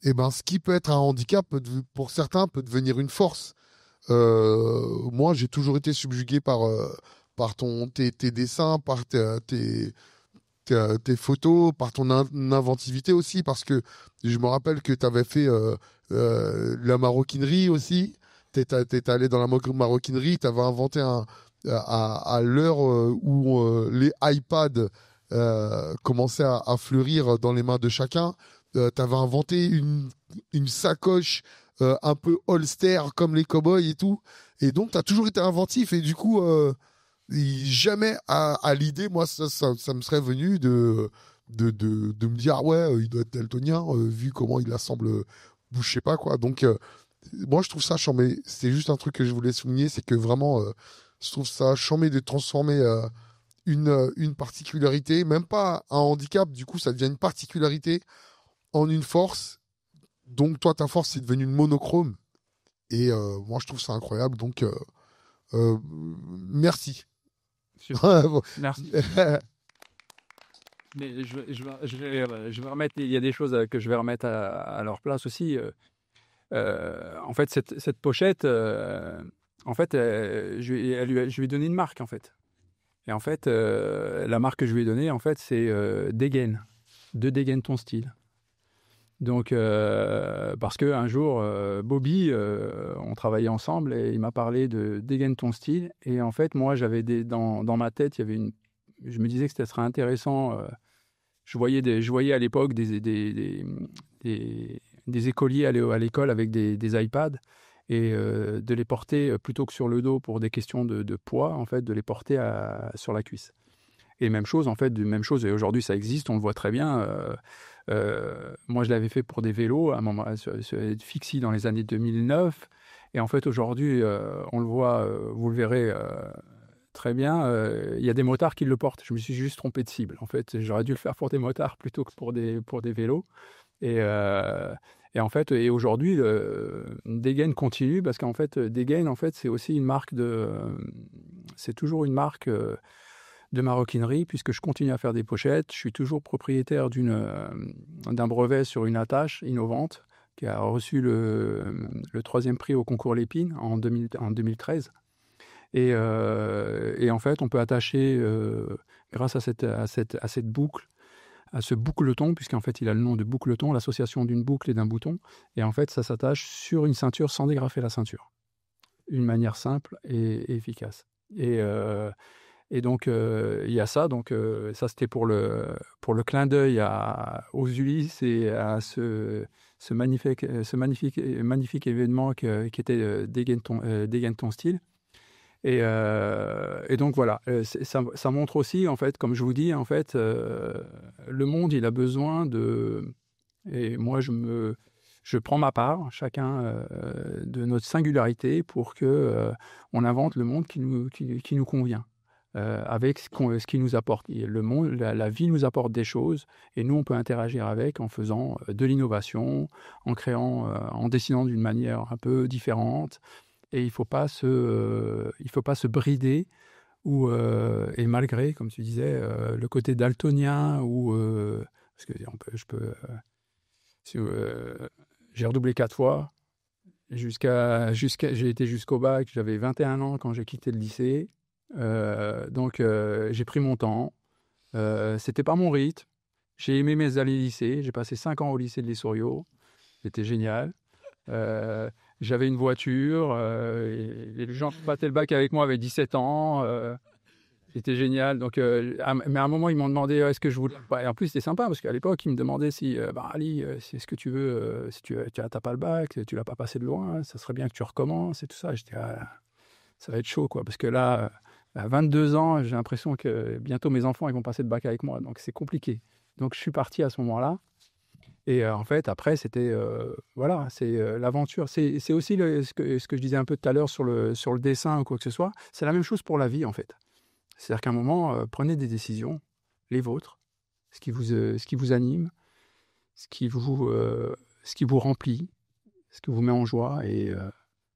Et ce qui peut être un handicap, pour certains, peut devenir une force. Moi, j'ai toujours été subjugué par tes dessins, par tes photos, par ton inventivité aussi, parce que je me rappelle que tu avais fait la maroquinerie aussi. T'es allé dans la maroquinerie, tu avais inventé à l'heure où les iPads commençaient à fleurir dans les mains de chacun. Tu avais inventé une sacoche un peu holster comme les cow-boys et tout. Et donc, tu as toujours été inventif. Et du coup, jamais à l'idée, moi, ça me serait venu de me dire, ah ouais, il doit être daltonien, vu comment il assemble, je sais pas quoi. Donc, moi, je trouve ça chambé. C'est juste un truc que je voulais souligner, c'est que vraiment, je trouve ça chambé de transformer une particularité, même pas un handicap, du coup, ça devient une particularité en une force. Donc, toi, ta force, c'est devenu une monochrome. Et moi, je trouve ça incroyable. Donc, merci. Merci. Mais je vais remettre, il y a des choses que je vais remettre à leur place aussi. En fait, cette pochette, en fait, je lui ai donné une marque, en fait. Et en fait, la marque que je lui ai donnée, en fait, c'est Dégaine. De Dégaine ton style. Donc, parce qu'un jour, Bobby, on travaillait ensemble et il m'a parlé de Dégaine ton style. Et en fait, moi, j'avais dans ma tête, il y avait je me disais que ce serait intéressant. Je voyais à l'époque des écoliers aller à l'école avec des iPads et de les porter plutôt que sur le dos pour des questions de poids, en fait, de les porter sur la cuisse. Et même chose, en fait, même chose. Et aujourd'hui, ça existe, on le voit très bien. Moi, je l'avais fait pour des vélos, à un moment, Fixie dans les années 2009. Et en fait, aujourd'hui, on le voit, vous le verrez très bien. Il y a des motards qui le portent. Je me suis juste trompé de cible. En fait, j'aurais dû le faire pour des motards plutôt que pour des vélos. Et en fait, aujourd'hui, Dégaine continue parce qu'en fait, Dégaine, en fait, c'est aussi une marque c'est toujours une marque de maroquinerie, puisque je continue à faire des pochettes. Je suis toujours propriétaire d'un brevet sur une attache innovante qui a reçu le 3e prix au concours Lépine en 2013. Et en fait, on peut attacher, grâce à cette boucle, à ce boucleton, puisqu'en fait, il a le nom de boucleton, l'association d'une boucle et d'un bouton. Et en fait, ça s'attache sur une ceinture sans dégrafer la ceinture. Une manière simple et efficace. Et donc, il y a ça. Donc, ça, c'était pour le clin d'œil aux Ulysses et à ce magnifique événement qui était Dégaine ton style. Et donc, voilà. Ça montre aussi, en fait, comme je vous dis, en fait, le monde, il a besoin de... Et moi, je prends ma part, chacun de notre singularité pour qu'on invente le monde qui nous convient. Avec ce qui nous apporte. Le monde, la vie nous apporte des choses et nous, on peut interagir avec en faisant de l'innovation, en dessinant d'une manière un peu différente. Et il ne faut pas se brider et malgré, comme tu disais, le côté daltonien parce que j'ai redoublé 4 fois. J'ai été jusqu'au bac, j'avais 21 ans quand j'ai quitté le lycée. Donc j'ai pris mon temps, c'était pas mon rythme, j'ai aimé mes années lycée, j'ai passé 5 ans au lycée de l'Essorio, c'était génial, j'avais une voiture, et les gens qui passaient le bac avec moi avaient 17 ans, c'était génial. Donc, mais à un moment ils m'ont demandé est-ce que je voulais pas, et en plus c'était sympa parce qu'à l'époque ils me demandaient si Ali, c'est ce que tu veux, si tu n'as pas le bac, tu l'as pas passé de loin, ça serait bien que tu recommences et tout ça. J'étais ça va être chaud quoi, parce que là à 22 ans, j'ai l'impression que bientôt mes enfants ils vont passer le bac avec moi, donc c'est compliqué. Donc je suis parti à ce moment-là. Et en fait, après, c'était voilà, c'est l'aventure. C'est aussi ce que je disais un peu tout à l'heure sur le dessin ou quoi que ce soit. C'est la même chose pour la vie, en fait. C'est-à-dire qu'à un moment, prenez des décisions, les vôtres, ce qui vous anime, ce qui vous remplit, ce qui vous met en joie, et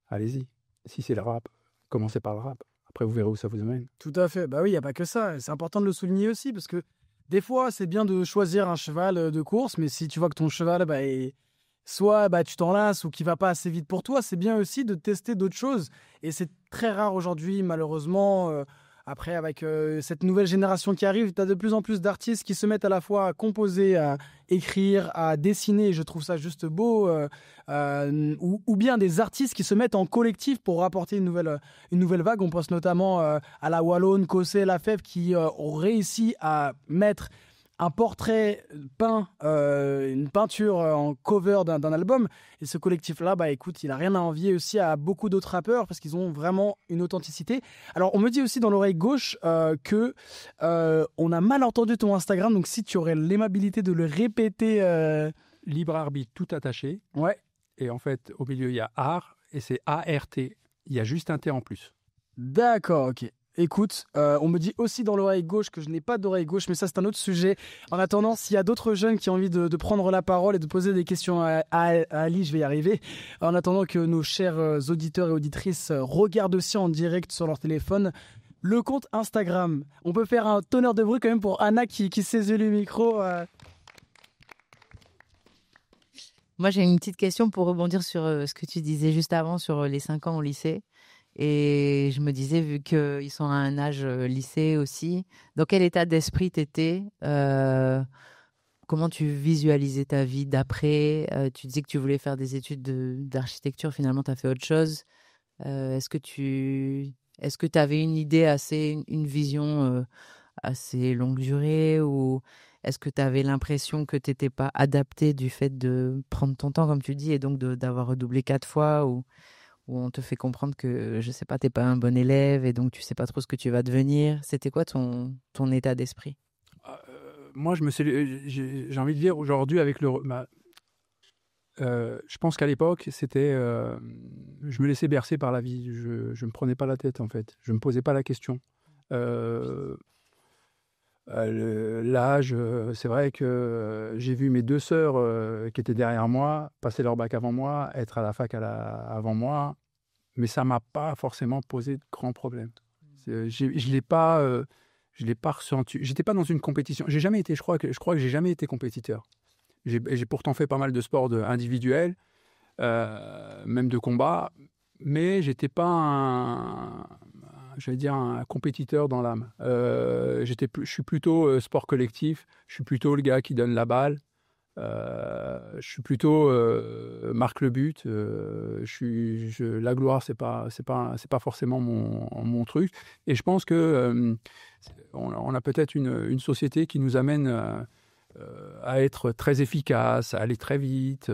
allez-y. Si c'est le rap, commencez par le rap. Après, vous verrez où ça vous amène. Tout à fait. Bah oui, il n'y a pas que ça. C'est important de le souligner aussi parce que des fois, c'est bien de choisir un cheval de course, mais si tu vois que ton cheval, soit tu t'en lasses ou qu'il va pas assez vite pour toi, c'est bien aussi de tester d'autres choses. Et c'est très rare aujourd'hui, malheureusement. Après, avec cette nouvelle génération qui arrive, tu as de plus en plus d'artistes qui se mettent à la fois à composer, à écrire, à dessiner. Je trouve ça juste beau. Ou bien des artistes qui se mettent en collectif pour apporter une nouvelle vague. On pense notamment à la Wallonne, Cossé, Lafèvre qui ont réussi à mettre un portrait peint, une peinture en cover d'un album. Et ce collectif-là, écoute, il n'a rien à envier aussi à beaucoup d'autres rappeurs parce qu'ils ont vraiment une authenticité. Alors, on me dit aussi dans l'oreille gauche que on a mal entendu ton Instagram. Donc, si tu aurais l'aimabilité de le répéter... Libre arbitre, tout attaché. Ouais. Et en fait, au milieu, il y a art et c'est A-R-T. Il y a juste un T en plus. D'accord, ok. Écoute, on me dit aussi dans l'oreille gauche que je n'ai pas d'oreille gauche, mais ça c'est un autre sujet. En attendant, s'il y a d'autres jeunes qui ont envie de prendre la parole et de poser des questions à Ali, je vais y arriver. En attendant que nos chers auditeurs et auditrices regardent aussi en direct sur leur téléphone le compte Instagram. On peut faire un tonnerre de bruit quand même pour Anna qui saisit le micro. Moi j'ai une petite question pour rebondir sur ce que tu disais juste avant sur les 5 ans au lycée. Et je me disais, vu qu'ils sont à un âge lycée aussi, dans quel état d'esprit t'étais comment tu visualisais ta vie d'après tu disais que tu voulais faire des études d'architecture, finalement tu as fait autre chose. Est-ce que tu avais une idée une vision assez longue durée ou est-ce que tu avais l'impression que tu n'étais pas adapté du fait de prendre ton temps, comme tu dis, et donc d'avoir redoublé 4 fois ou on te fait comprendre que, je sais pas, tu n'es pas un bon élève et donc tu sais pas trop ce que tu vas devenir. C'était quoi ton état d'esprit? Moi, j'ai envie de dire aujourd'hui avec je pense qu'à l'époque, c'était, je me laissais bercer par la vie. Je me prenais pas la tête en fait. Je me posais pas la question. L'âge, c'est vrai que j'ai vu mes 2 sœurs qui étaient derrière moi, passer leur bac avant moi, être à la fac avant moi, mais ça m'a pas forcément posé de grands problèmes. Je l'ai pas ressenti. J'étais pas dans une compétition. J'ai jamais été, je crois que j'ai jamais été compétiteur. J'ai pourtant fait pas mal de sports individuels, même de combat, mais j'étais pas un compétiteur dans l'âme. Je suis plutôt sport collectif. Je suis plutôt le gars qui donne la balle. Je suis plutôt marque le but. La gloire, c'est pas forcément mon truc. Et je pense que on a peut-être une société qui nous amène à être très efficace, à aller très vite.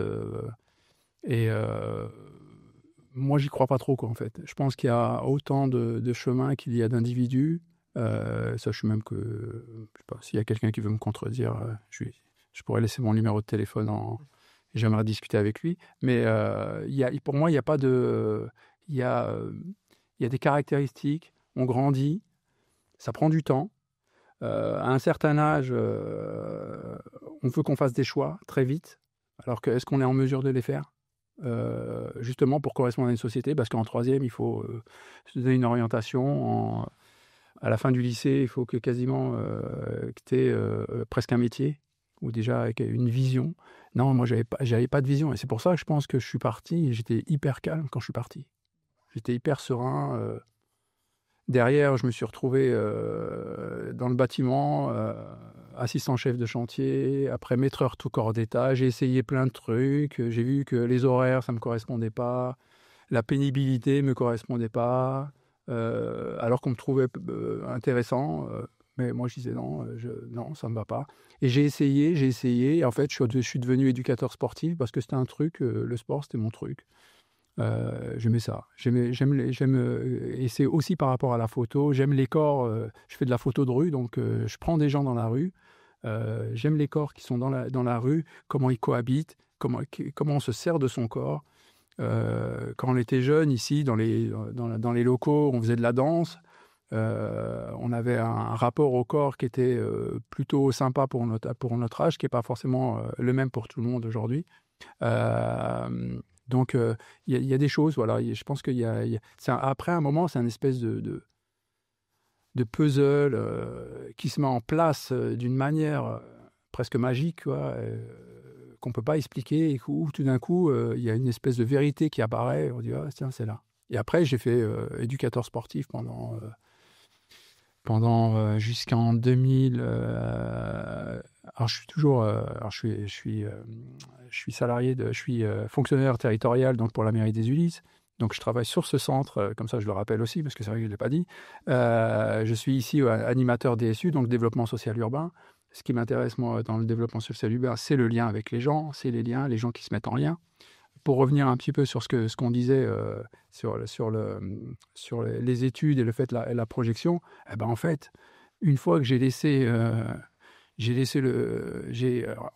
Moi, j'y crois pas trop, quoi, en fait. Je pense qu'il y a autant de chemins qu'il y a d'individus. Sache même que, je sais pas, s'il y a quelqu'un qui veut me contredire, je pourrais laisser mon numéro de téléphone j'aimerais discuter avec lui. Mais pour moi, il y a pas de... Il y a des caractéristiques, on grandit, ça prend du temps. À un certain âge, on veut qu'on fasse des choix très vite. Alors est-ce qu'on est en mesure de les faire justement pour correspondre à une société? Parce qu'en 3e, il faut se donner une orientation. À la fin du lycée, il faut que quasiment que tu aies presque un métier ou déjà avec une vision. Non, moi, j'avais pas de vision. Et c'est pour ça que je pense que je suis parti et j'étais hyper calme quand je suis parti. J'étais hyper serein. Derrière, je me suis retrouvé dans le bâtiment, assistant chef de chantier, après maîtreur tout corps d'état. J'ai essayé plein de trucs. J'ai vu que les horaires, ça ne me correspondait pas. La pénibilité ne me correspondait pas. Alors qu'on me trouvait intéressant. Mais moi, je disais non, non, ça ne me va pas. Et j'ai essayé. Et en fait, je suis devenu éducateur sportif parce que c'était un truc, le sport, c'était mon truc. J'aimais ça. Et c'est aussi par rapport à la photo. J'aime les corps. Je fais de la photo de rue, donc je prends des gens dans la rue. J'aime les corps qui sont dans la rue, comment ils cohabitent, comment on se sert de son corps. Quand on était jeune ici, dans les locaux, on faisait de la danse. On avait un rapport au corps qui était plutôt sympa pour notre âge, qui n'est pas forcément le même pour tout le monde aujourd'hui. Donc, il y a des choses, voilà. Je pense qu'il après un moment, c'est un espèce de puzzle qui se met en place d'une manière presque magique, quoi, qu'on ne peut pas expliquer, et où tout d'un coup, il y a une espèce de vérité qui apparaît. On dit, ah, tiens, c'est là. Et après, j'ai fait éducateur sportif pendant jusqu'en 2000. Alors, je suis toujours... alors, je suis salarié, je suis fonctionnaire territorial donc pour la mairie des Ulysses. Donc, je travaille sur ce centre, comme ça je le rappelle aussi, parce que c'est vrai que je ne l'ai pas dit. Je suis ici animateur DSU, donc développement social urbain. Ce qui m'intéresse, moi, dans le développement social urbain, c'est le lien avec les gens, c'est les gens qui se mettent en lien. Pour revenir un petit peu sur ce qu'on disait sur les études et le fait la projection, eh ben, en fait, une fois que j'ai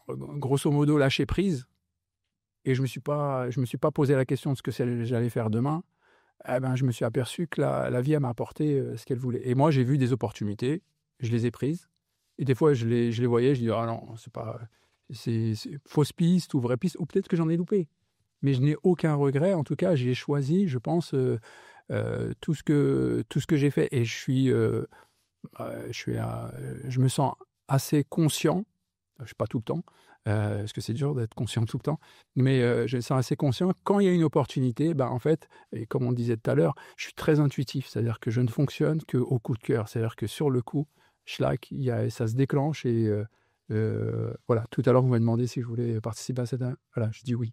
grosso modo lâché prise et je me suis pas posé la question de ce que j'allais faire demain. Eh ben, je me suis aperçu que la vie m'a apporté ce qu'elle voulait. Et moi, j'ai vu des opportunités, je les ai prises. Et des fois, je les voyais, je dis ah non, c'est fausse piste ou vraie piste, ou peut-être que j'en ai loupé. Mais je n'ai aucun regret. En tout cas, j'ai choisi, je pense, tout ce que j'ai fait. Et je me sens assez conscient, je ne sais pas tout le temps, parce que c'est dur d'être conscient tout le temps. Mais je sens assez conscient. Quand il y a une opportunité, en fait, et comme on disait tout à l'heure, je suis très intuitif. C'est-à-dire que je ne fonctionne qu'au coup de cœur. C'est-à-dire que sur le coup, schlack, ça se déclenche. Et voilà, tout à l'heure, vous m'avez demandé si je voulais participer à cette... Voilà, je dis oui.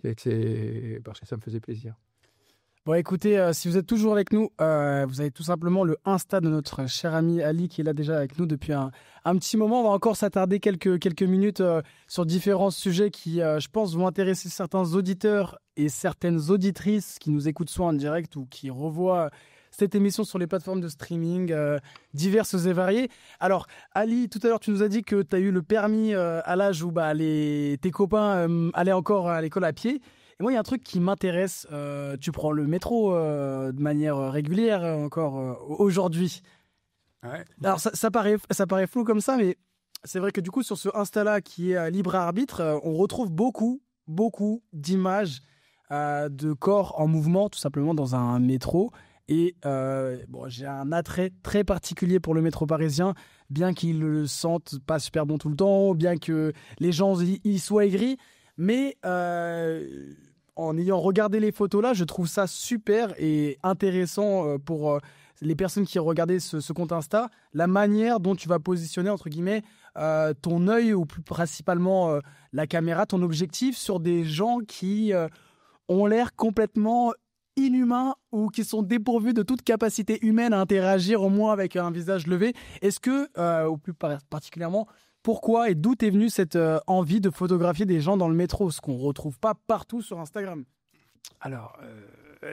Parce que ça me faisait plaisir. Bon, écoutez, si vous êtes toujours avec nous, vous avez tout simplement le Insta de notre cher ami Ali qui est là déjà avec nous depuis un petit moment. On va encore s'attarder quelques minutes sur différents sujets qui, je pense, vont intéresser certains auditeurs et certaines auditrices qui nous écoutent soit en direct ou qui revoient cette émission sur les plateformes de streaming diverses et variées. Alors, Ali, tout à l'heure, tu nous as dit que tu as eu le permis à l'âge où tes copains allaient encore à l'école à pied. Et moi, il y a un truc qui m'intéresse. Tu prends le métro de manière régulière encore aujourd'hui. Ouais. Alors, ça paraît flou comme ça, mais c'est vrai que du coup, sur ce Insta-là qui est libre arbitre, on retrouve beaucoup d'images de corps en mouvement, tout simplement dans un métro. Et j'ai un attrait très particulier pour le métro parisien, bien qu'ils le sentent pas super bon tout le temps, bien que les gens y soient aigris. Mais en ayant regardé les photos là, je trouve ça super et intéressant pour les personnes qui regardaient ce compte Insta, la manière dont tu vas positionner, entre guillemets, ton œil ou plus principalement la caméra, ton objectif sur des gens qui ont l'air complètement inhumains ou qui sont dépourvus de toute capacité humaine à interagir au moins avec un visage levé. Est-ce que, ou plus particulièrement, pourquoi et d'où est venue cette envie de photographier des gens dans le métro, ce qu'on ne retrouve pas partout sur Instagram? Alors,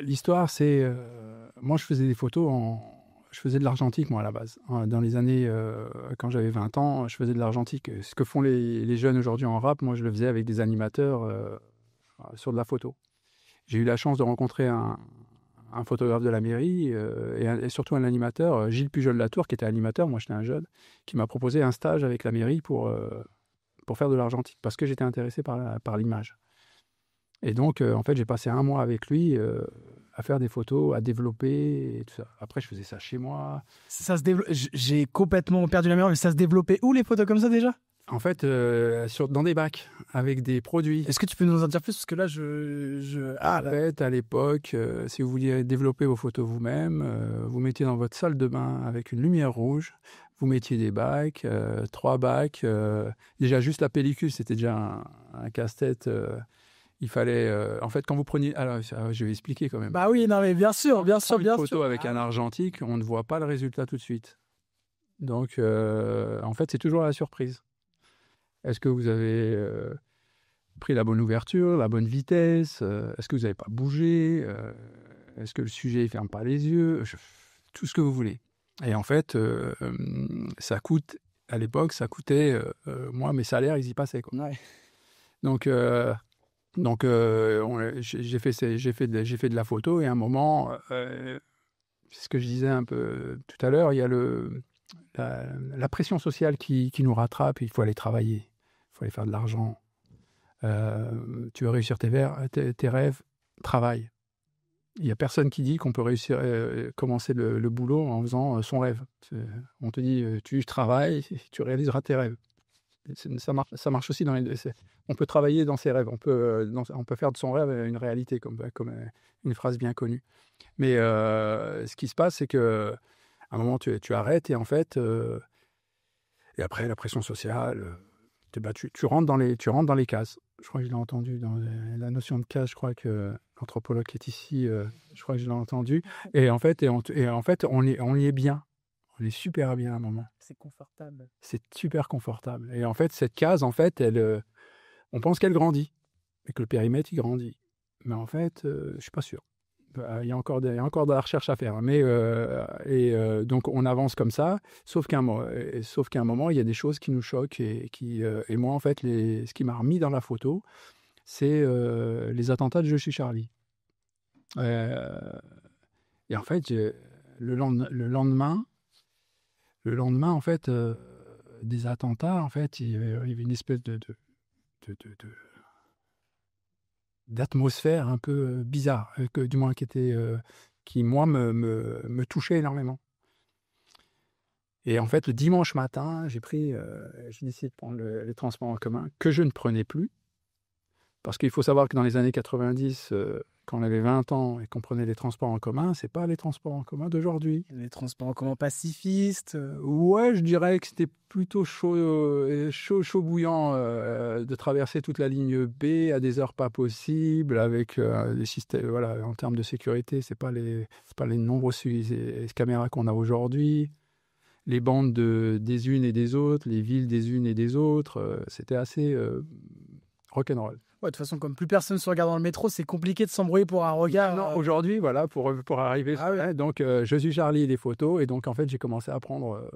l'histoire, c'est... moi, je faisais des photos Je faisais de l'argentique, moi, à la base. Dans les années... quand j'avais 20 ans, je faisais de l'argentique. Ce que font les jeunes aujourd'hui en rap, moi, je le faisais avec des animateurs sur de la photo. J'ai eu la chance de rencontrer un photographe de la mairie et surtout un animateur, Gilles Pujol-Latour, qui était animateur, moi j'étais un jeune, qui m'a proposé un stage avec la mairie pour faire de l'argentique, parce que j'étais intéressé par l'image. Et donc, en fait, j'ai passé 1 mois avec lui à faire des photos, à développer et tout ça. Après, je faisais ça chez moi. J'ai complètement perdu la mémoire, mais ça se développait où les photos comme ça déjà? En fait, dans des bacs, avec des produits. Est-ce que tu peux nous en dire plus? Parce que là, En fait, à l'époque, si vous vouliez développer vos photos vous-même, vous mettiez dans votre salle de bain avec une lumière rouge, vous mettiez des bacs, 3 bacs. Déjà, juste la pellicule, c'était déjà un casse-tête. Il fallait... en fait, quand vous preniez... Alors, je vais expliquer quand même. Bah oui, non mais bien sûr. Une photo avec un argentique, on ne voit pas le résultat tout de suite. Donc, en fait, c'est toujours la surprise. Est-ce que vous avez pris la bonne ouverture, la bonne vitesse? Est-ce que vous n'avez pas bougé? Est-ce que le sujet ne ferme pas les yeux? Tout ce que vous voulez. Et en fait, ça coûte... À l'époque, ça coûtait... moi, mes salaires, ils y passaient, quoi. Ouais. Donc j'ai fait de la photo et à un moment, c'est ce que je disais un peu tout à l'heure, il y a la pression sociale qui nous rattrape. Il faut aller travailler, il faut aller faire de l'argent. Tu veux réussir tes rêves, travaille. Il n'y a personne qui dit qu'on peut réussir, commencer le boulot en faisant son rêve. On te dit, tu travailles, tu réaliseras tes rêves. Ça marche aussi dans les deux. On peut travailler dans ses rêves, on peut faire de son rêve une réalité, comme une phrase bien connue. Mais ce qui se passe, c'est que à un moment, tu arrêtes et en fait, et après la pression sociale, tu rentres dans les cases. Je crois que je l'ai entendu dans la notion de case. Je crois que l'anthropologue qui est ici, je crois que je l'ai entendu. Et en fait, on y est bien. On est super bien à un moment. C'est confortable. C'est super confortable. Et en fait, cette case, en fait, on pense qu'elle grandit, et que le périmètre, il grandit. Mais en fait, je ne suis pas sûr. Il y a encore de la recherche à faire. Mais, donc, on avance comme ça, sauf qu'à un moment, il y a des choses qui nous choquent. Et moi, en fait, ce qui m'a remis dans la photo, c'est les attentats de Je suis Charlie. Et en fait, le lendemain, en fait, des attentats, en fait, il y avait une espèce d'atmosphère un peu bizarre, du moins qui moi me touchait énormément. Et en fait, le dimanche matin, j'ai décidé de prendre les transports en commun que je ne prenais plus. Parce qu'il faut savoir que dans les années 90, quand on avait 20 ans et qu'on prenait les transports en commun, c'est pas les transports en commun d'aujourd'hui. Les transports en commun pacifistes. Ouais, je dirais que c'était plutôt chaud bouillant de traverser toute la ligne B à des heures pas possibles, avec des systèmes, voilà, en termes de sécurité, c'est pas les nombreuses caméras qu'on a aujourd'hui. Les bandes des unes et des autres, les villes des unes et des autres, c'était assez rock'n'roll. Ouais, de toute façon, comme plus personne se regarde dans le métro, c'est compliqué de s'embrouiller pour un regard. Non, aujourd'hui, voilà, pour arriver. Ah oui. Donc, je suis Charlie, les photos, et donc en fait, j'ai commencé à prendre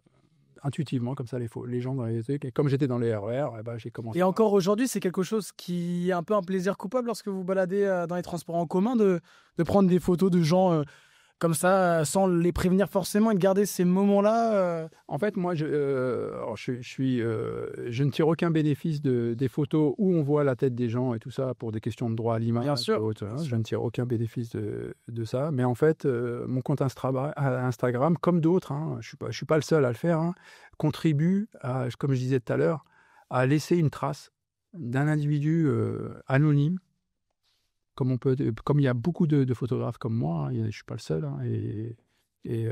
intuitivement comme ça les gens dans les trucs. Et comme j'étais dans les RER, j'ai commencé. Et encore aujourd'hui, c'est quelque chose qui est un peu un plaisir coupable lorsque vous baladez dans les transports en commun de prendre des photos de gens comme ça, sans les prévenir forcément et de garder ces moments-là. En fait, moi, je ne tire aucun bénéfice des photos où on voit la tête des gens et tout ça pour des questions de droit à l'image. Bien sûr. Je ne tire aucun bénéfice de ça. Mais en fait, mon compte Instagram, comme d'autres, je suis pas le seul à le faire, contribue, comme je disais tout à l'heure, à laisser une trace d'un individu anonyme. Comme il y a beaucoup de photographes comme moi, je ne suis pas le seul, et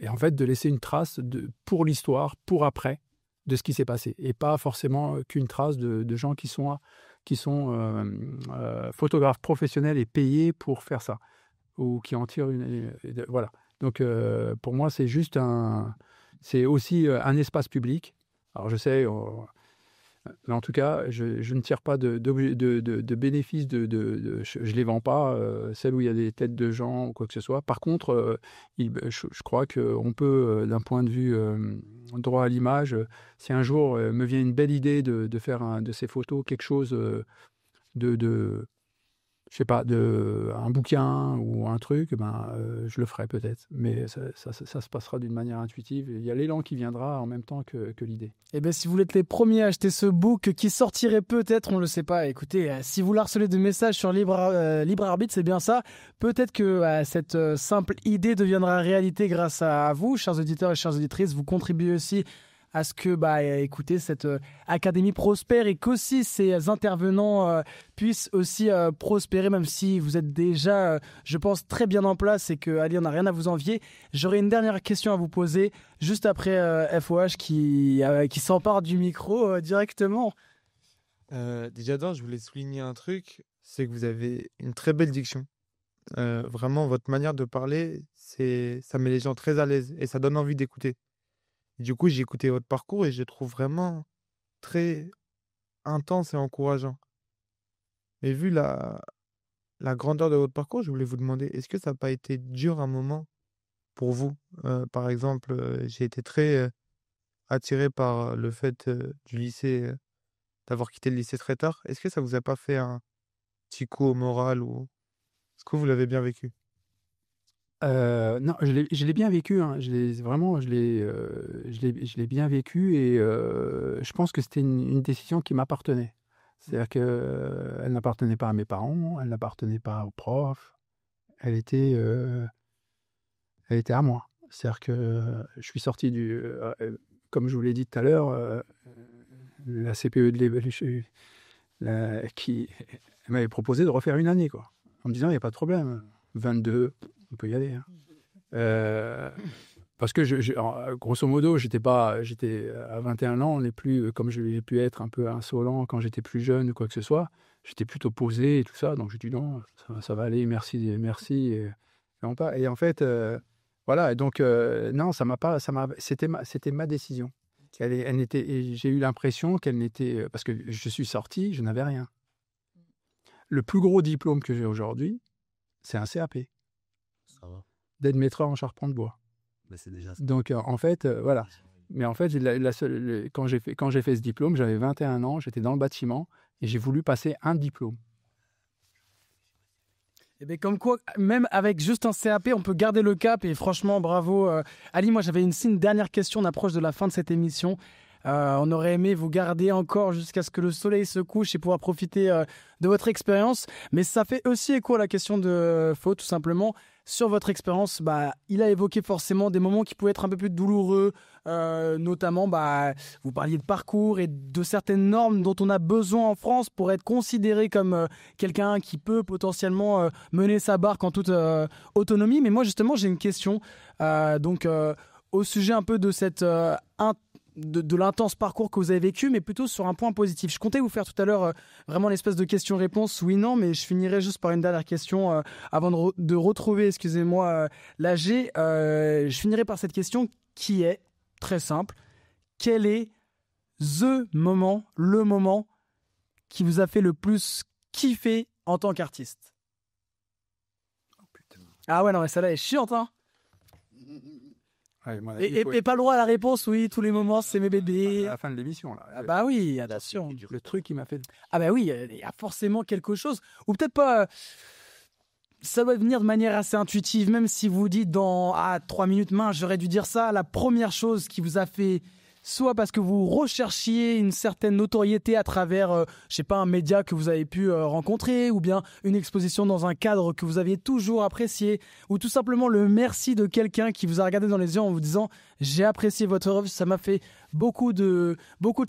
en fait de laisser une trace pour l'histoire, pour après, de ce qui s'est passé, et pas forcément qu'une trace de gens qui sont photographes professionnels et payés pour faire ça, ou qui en tirent voilà. Donc pour moi c'est aussi un espace public. Alors je sais. Mais en tout cas, je ne tire pas de bénéfices, je ne les vends pas, celles où il y a des têtes de gens ou quoi que ce soit. Par contre, je crois qu'on peut, d'un point de vue droit à l'image, si un jour me vient une belle idée de faire de ces photos quelque chose je sais pas, un bouquin ou un truc, je le ferai peut-être. Mais ça se passera d'une manière intuitive. Il y a l'élan qui viendra en même temps que l'idée. Et bien, si vous êtes les premiers à acheter ce book qui sortirait peut-être, on ne le sait pas. Écoutez, si vous harcelez de messages sur Libre Arbitre, c'est bien ça. Peut-être que cette simple idée deviendra réalité grâce à vous, chers auditeurs et chères auditrices. Vous contribuez aussi à ce que écoutez, cette académie prospère et qu'aussi ces intervenants puissent aussi prospérer, même si vous êtes déjà, je pense, très bien en place et que Ali, on n'a rien à vous envier. J'aurais une dernière question à vous poser, juste après FOH qui s'empare du micro directement. Déjà d'abord, je voulais souligner un truc, c'est que vous avez une très belle diction. Vraiment, votre manière de parler, ça met les gens très à l'aise et ça donne envie d'écouter. Du coup, j'ai écouté votre parcours et je le trouve vraiment très intense et encourageant. Mais vu la grandeur de votre parcours, je voulais vous demander, est-ce que ça n'a pas été dur un moment pour vous? Par exemple, j'ai été très attiré par le fait du lycée, d'avoir quitté le lycée très tard. Est-ce que ça vous a pas fait un petit coup au moral ou est-ce que vous l'avez bien vécu? Non, je l'ai bien vécu, je l'ai bien vécu, et je pense que c'était une décision qui m'appartenait. C'est-à-dire qu'elle n'appartenait pas à mes parents, elle n'appartenait pas aux profs, elle était à moi. C'est-à-dire que je suis sorti comme je vous l'ai dit tout à l'heure, la CPE qui m'avait proposé de refaire une année, quoi, en me disant il n'y a pas de problème, 22, on peut y aller. Parce que grosso modo, j'étais à 21 ans, on n'est plus comme j'ai pu être un peu insolent quand j'étais plus jeune ou quoi que ce soit. J'étais plutôt posé et tout ça, donc j'ai dit non, ça va aller, merci, et en fait, voilà. Et donc non, c'était ma décision. Et j'ai eu l'impression qu'elle n'était, parce que je suis sorti, je n'avais rien. Le plus gros diplôme que j'ai aujourd'hui, c'est un CAP. Ça va. D'être maîtreur en charpente de bois. Mais c'est déjà ça. Donc en fait, voilà. Mais en fait, quand j'ai fait ce diplôme, j'avais 21 ans, j'étais dans le bâtiment et j'ai voulu passer un diplôme. Et bien comme quoi, même avec juste un CAP, on peut garder le cap et franchement, bravo. Ali, moi j'avais une dernière question, on approche de la fin de cette émission. On aurait aimé vous garder encore jusqu'à ce que le soleil se couche et pouvoir profiter de votre expérience. Mais ça fait aussi écho à la question de Faux, tout simplement. Sur votre expérience, il a évoqué forcément des moments qui pouvaient être un peu plus douloureux, notamment, vous parliez de parcours et de certaines normes dont on a besoin en France pour être considéré comme quelqu'un qui peut potentiellement mener sa barque en toute autonomie. Mais moi, justement, j'ai une question. Au sujet un peu de cette de l'intense parcours que vous avez vécu, mais plutôt sur un point positif. Je comptais vous faire tout à l'heure vraiment l'espèce de question-réponse, oui-non, mais je finirai juste par une dernière question avant de retrouver, excusez-moi, l'AG. Je finirai par cette question qui est très simple. Quel est le moment qui vous a fait le plus kiffer en tant qu'artiste? Oh putain. Ah ouais, non, mais celle-là est chiante, hein. Ouais, moi, Et pas le droit à la réponse, oui, tous les moments, c'est mes bébés. à la fin de l'émission, là. Ah bah oui, attention. Le truc qui m'a fait... Ah bah oui, il y a forcément quelque chose. Ou peut-être pas... Ça doit venir de manière assez intuitive, même si vous dites dans 3 minutes, mince, j'aurais dû dire ça. La première chose qui vous a fait... Soit parce que vous recherchiez une certaine notoriété à travers, je sais pas, un média que vous avez pu rencontrer, ou bien une exposition dans un cadre que vous aviez toujours apprécié, ou tout simplement le merci de quelqu'un qui vous a regardé dans les yeux en vous disant « J'ai apprécié votre œuvre, ça m'a fait beaucoup de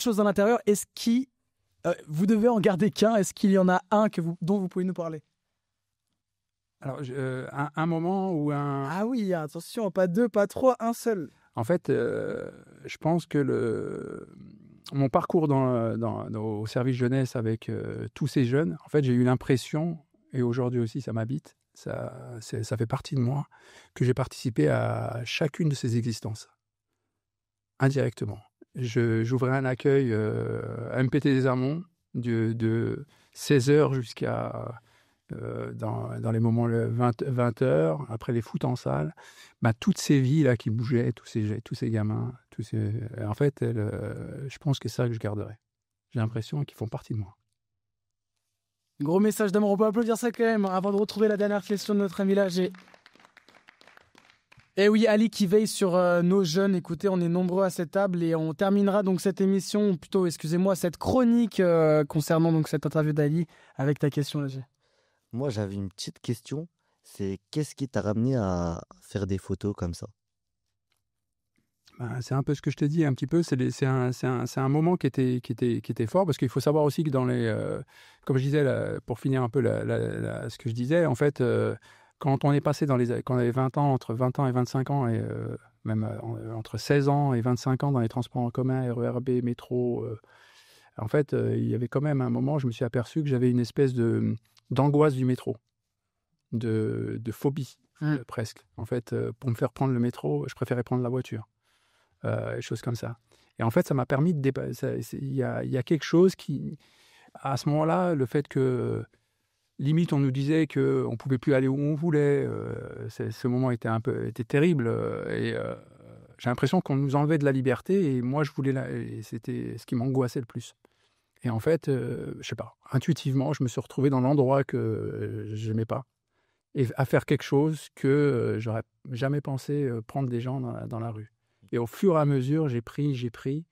choses à l'intérieur. » Est-ce qu'il, vous devez en garder qu'un? Est-ce qu'il y en a un dont vous pouvez nous parler? Alors, un moment où un... Ah oui, attention, pas 2, pas 3, un seul. En fait, je pense que mon parcours au service jeunesse avec tous ces jeunes, en fait, j'ai eu l'impression, et aujourd'hui aussi ça m'habite, ça fait partie de moi, que j'ai participé à chacune de ces existences, indirectement. J'ouvrais un accueil à MPT des Amont de 16h jusqu'à... dans les moments 20h, après les foot en salle, toutes ces vies là qui bougeaient, tous ces gamins, en fait, je pense que c'est ça que je garderai. J'ai l'impression qu'ils font partie de moi. Gros message d'amour, on peut applaudir ça quand même, avant de retrouver la dernière question de notre ami là. Eh oui, Ali qui veille sur nos jeunes. Écoutez, on est nombreux à cette table et on terminera donc cette émission, ou plutôt, excusez-moi, cette chronique concernant donc cette interview d'Ali avec ta question là. Moi, j'avais une petite question. C'est qu'est-ce qui t'a ramené à faire des photos comme ça? C'est un peu ce que je t'ai dit un petit peu. C'est un moment qui était fort, parce qu'il faut savoir aussi que comme je disais pour finir un peu ce que je disais, en fait, quand on est passé quand on avait 20 ans, entre 20 ans et 25 ans, et même entre 16 ans et 25 ans dans les transports en commun, RERB, métro, en fait, il y avait quand même un moment, je me suis aperçu que j'avais une espèce d'angoisse du métro, de phobie presque. En fait, pour me faire prendre le métro, je préférais prendre la voiture, choses comme ça. Et en fait, ça m'a permis de dépasser. Il y a quelque chose qui, à ce moment-là, le fait que limite on nous disait que on pouvait plus aller où on voulait, ce moment était terrible, et j'ai l'impression qu'on nous enlevait de la liberté, et moi je voulais et c'était ce qui m'angoissait le plus. Et en fait, je sais pas, intuitivement, je me suis retrouvé dans l'endroit que je n'aimais pas, et à faire quelque chose que j'aurais jamais pensé prendre des gens dans la rue. Et au fur et à mesure, j'ai pris,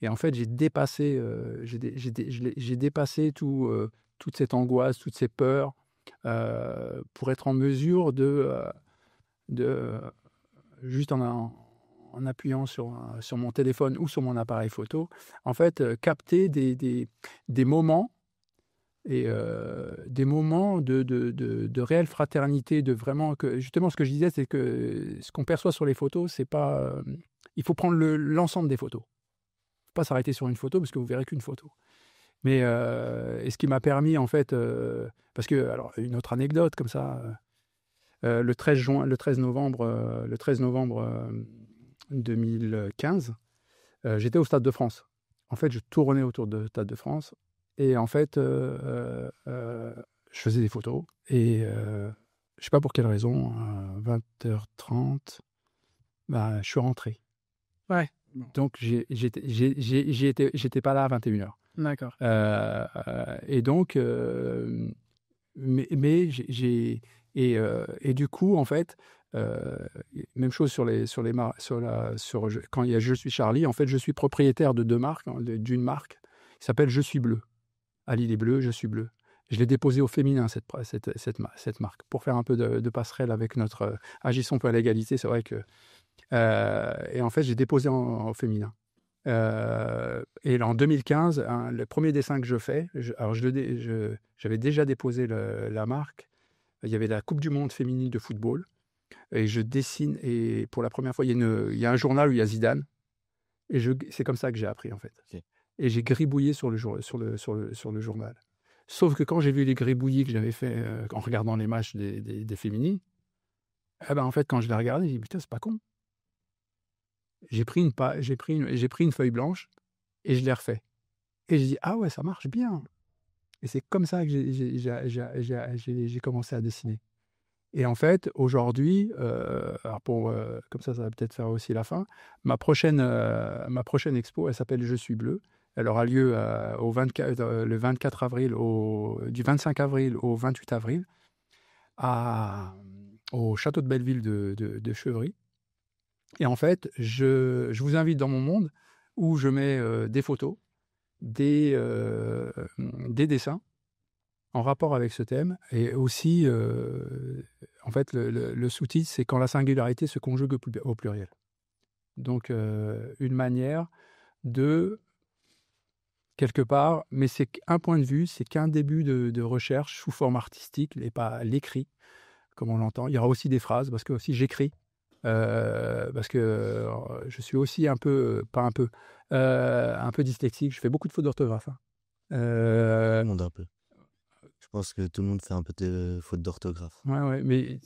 et en fait, j'ai dépassé toute cette angoisse, toutes ces peurs, pour être en mesure de juste en appuyant sur mon téléphone ou sur mon appareil photo, en fait, capter des moments, et des moments de réelle fraternité, de vraiment que justement ce que je disais, c'est que ce qu'on perçoit sur les photos, c'est pas il faut prendre l'ensemble des photos. Il faut pas s'arrêter sur une photo, parce que vous verrez qu'une photo. Mais et ce qui m'a permis, en fait, parce que, alors, une autre anecdote comme ça, le 13 novembre 2015, j'étais au Stade de France. En fait, je tournais autour du Stade de France, et en fait, je faisais des photos, et je sais pas pour quelle raison, 20h30, je suis rentré. Ouais. Donc, j'étais pas là à 21h. D'accord. Et donc, et du coup, en fait, Même chose quand il y a Je suis Charlie. En fait, je suis propriétaire de 2 marques, d'une marque qui s'appelle Je suis bleu. Ali les bleus, je suis bleu. Je l'ai déposé au féminin, cette marque, pour faire un peu de passerelle avec notre agissons pour l'égalité. C'est vrai que... et en fait, j'ai déposé au féminin. Et en 2015, le premier dessin que je fais, j'avais déjà déposé la marque. Il y avait la Coupe du Monde féminine de football. Et je dessine, et pour la première fois, il y a un journal où il y a Zidane. Et c'est comme ça que j'ai appris, en fait. Ok. Et j'ai gribouillé sur le journal. Sauf que quand j'ai vu les gribouillis que j'avais fait en regardant les matchs des féminines, en fait, quand je les regardais, j'ai dit, putain, c'est pas con. J'ai pris une feuille blanche et je l'ai refait. Et j'ai dit, ah ouais, ça marche bien. Et c'est comme ça que j'ai commencé à dessiner. Et en fait, aujourd'hui, comme ça va peut-être faire aussi la fin, ma prochaine expo, elle s'appelle Je suis bleu. Elle aura lieu le 24 avril, du 25 avril au 28 avril, au château de Belleville de Chevry. Et en fait, je vous invite dans mon monde où je mets des photos, des dessins en rapport avec ce thème. Et aussi, en fait, le sous-titre, c'est quand la singularité se conjugue au pluriel. Donc, une manière de, quelque part, mais c'est un point de vue, c'est qu'un début de recherche sous forme artistique, et pas l'écrit, comme on l'entend. Il y aura aussi des phrases, parce que aussi j'écris. Parce que je suis aussi un peu dyslexique. Je fais beaucoup de fautes d'orthographe. Tout le monde un peu. Je pense que tout le monde fait un peu de fautes d'orthographe. Ouais, mais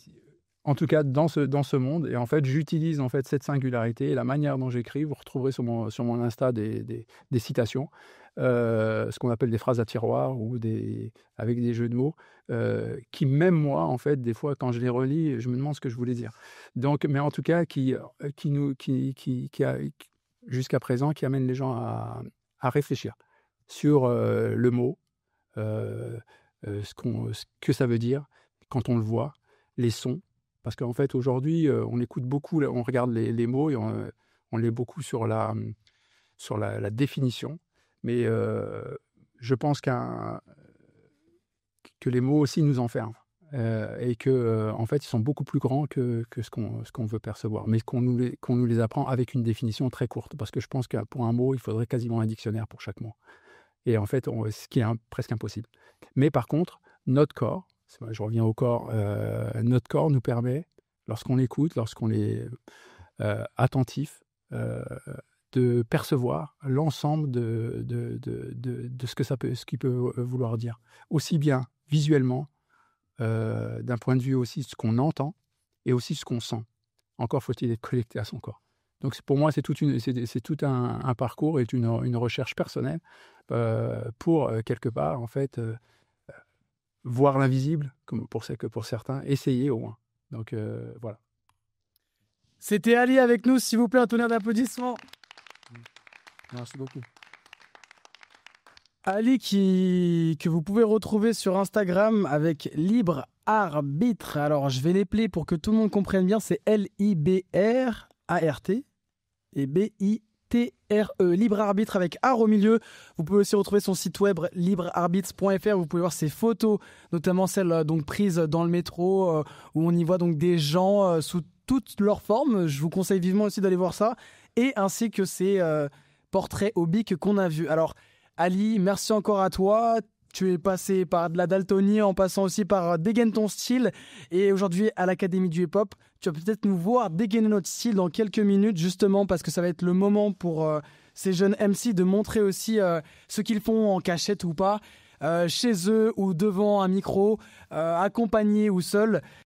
en tout cas dans ce monde, et en fait j'utilise en fait cette singularité et la manière dont j'écris. Vous retrouverez sur mon Insta des citations, ce qu'on appelle des phrases à tiroir ou avec des jeux de mots, qui même moi en fait des fois quand je les relis, je me demande ce que je voulais dire. Donc, mais en tout cas qui jusqu'à présent qui amène les gens à réfléchir sur le mot, ce que ça veut dire quand on le voit, les sons. Parce qu'en fait, aujourd'hui, on écoute beaucoup, on regarde les mots et on lit beaucoup sur la définition. Mais je pense que les mots aussi nous enferment. Et que en fait, ils sont beaucoup plus grands que ce qu'on veut percevoir. Mais qu'on nous les apprend avec une définition très courte. Parce que je pense que pour un mot, il faudrait quasiment un dictionnaire pour chaque mot. Et en fait, ce qui est presque impossible. Mais par contre, notre corps, je reviens au corps, notre corps nous permet, lorsqu'on écoute, lorsqu'on est attentif, de percevoir l'ensemble de ce qu'il peut vouloir dire. Aussi bien visuellement, d'un point de vue aussi ce qu'on entend, et aussi ce qu'on sent. Encore faut-il être connecté à son corps. Donc pour moi, c'est tout un parcours et une recherche personnelle pour quelque part, en fait, voir l'invisible, comme pour certains, essayer au moins. Donc voilà. C'était Ali avec nous, s'il vous plaît, un tonnerre d'applaudissements. Merci beaucoup. Ali que vous pouvez retrouver sur Instagram avec Libre Arbitre. Alors je vais l'épeler pour que tout le monde comprenne bien, c'est LIBRART et BITRE, Libre Arbitre avec art au milieu. Vous pouvez aussi retrouver son site web librearbitre.fr. Vous pouvez voir ses photos, notamment celles donc prises dans le métro, où on y voit donc des gens sous toutes leurs formes. Je vous conseille vivement aussi d'aller voir ça, et ainsi que ses portraits au bic qu'on a vus. Alors Ali, merci encore à toi. Tu es passé par de la daltonie en passant aussi par Dégaine ton style, et aujourd'hui à l'Académie du Hip-Hop, tu vas peut-être nous voir dégainer notre style dans quelques minutes, justement parce que ça va être le moment pour ces jeunes MC de montrer aussi ce qu'ils font en cachette ou pas, chez eux ou devant un micro, accompagnés ou seuls.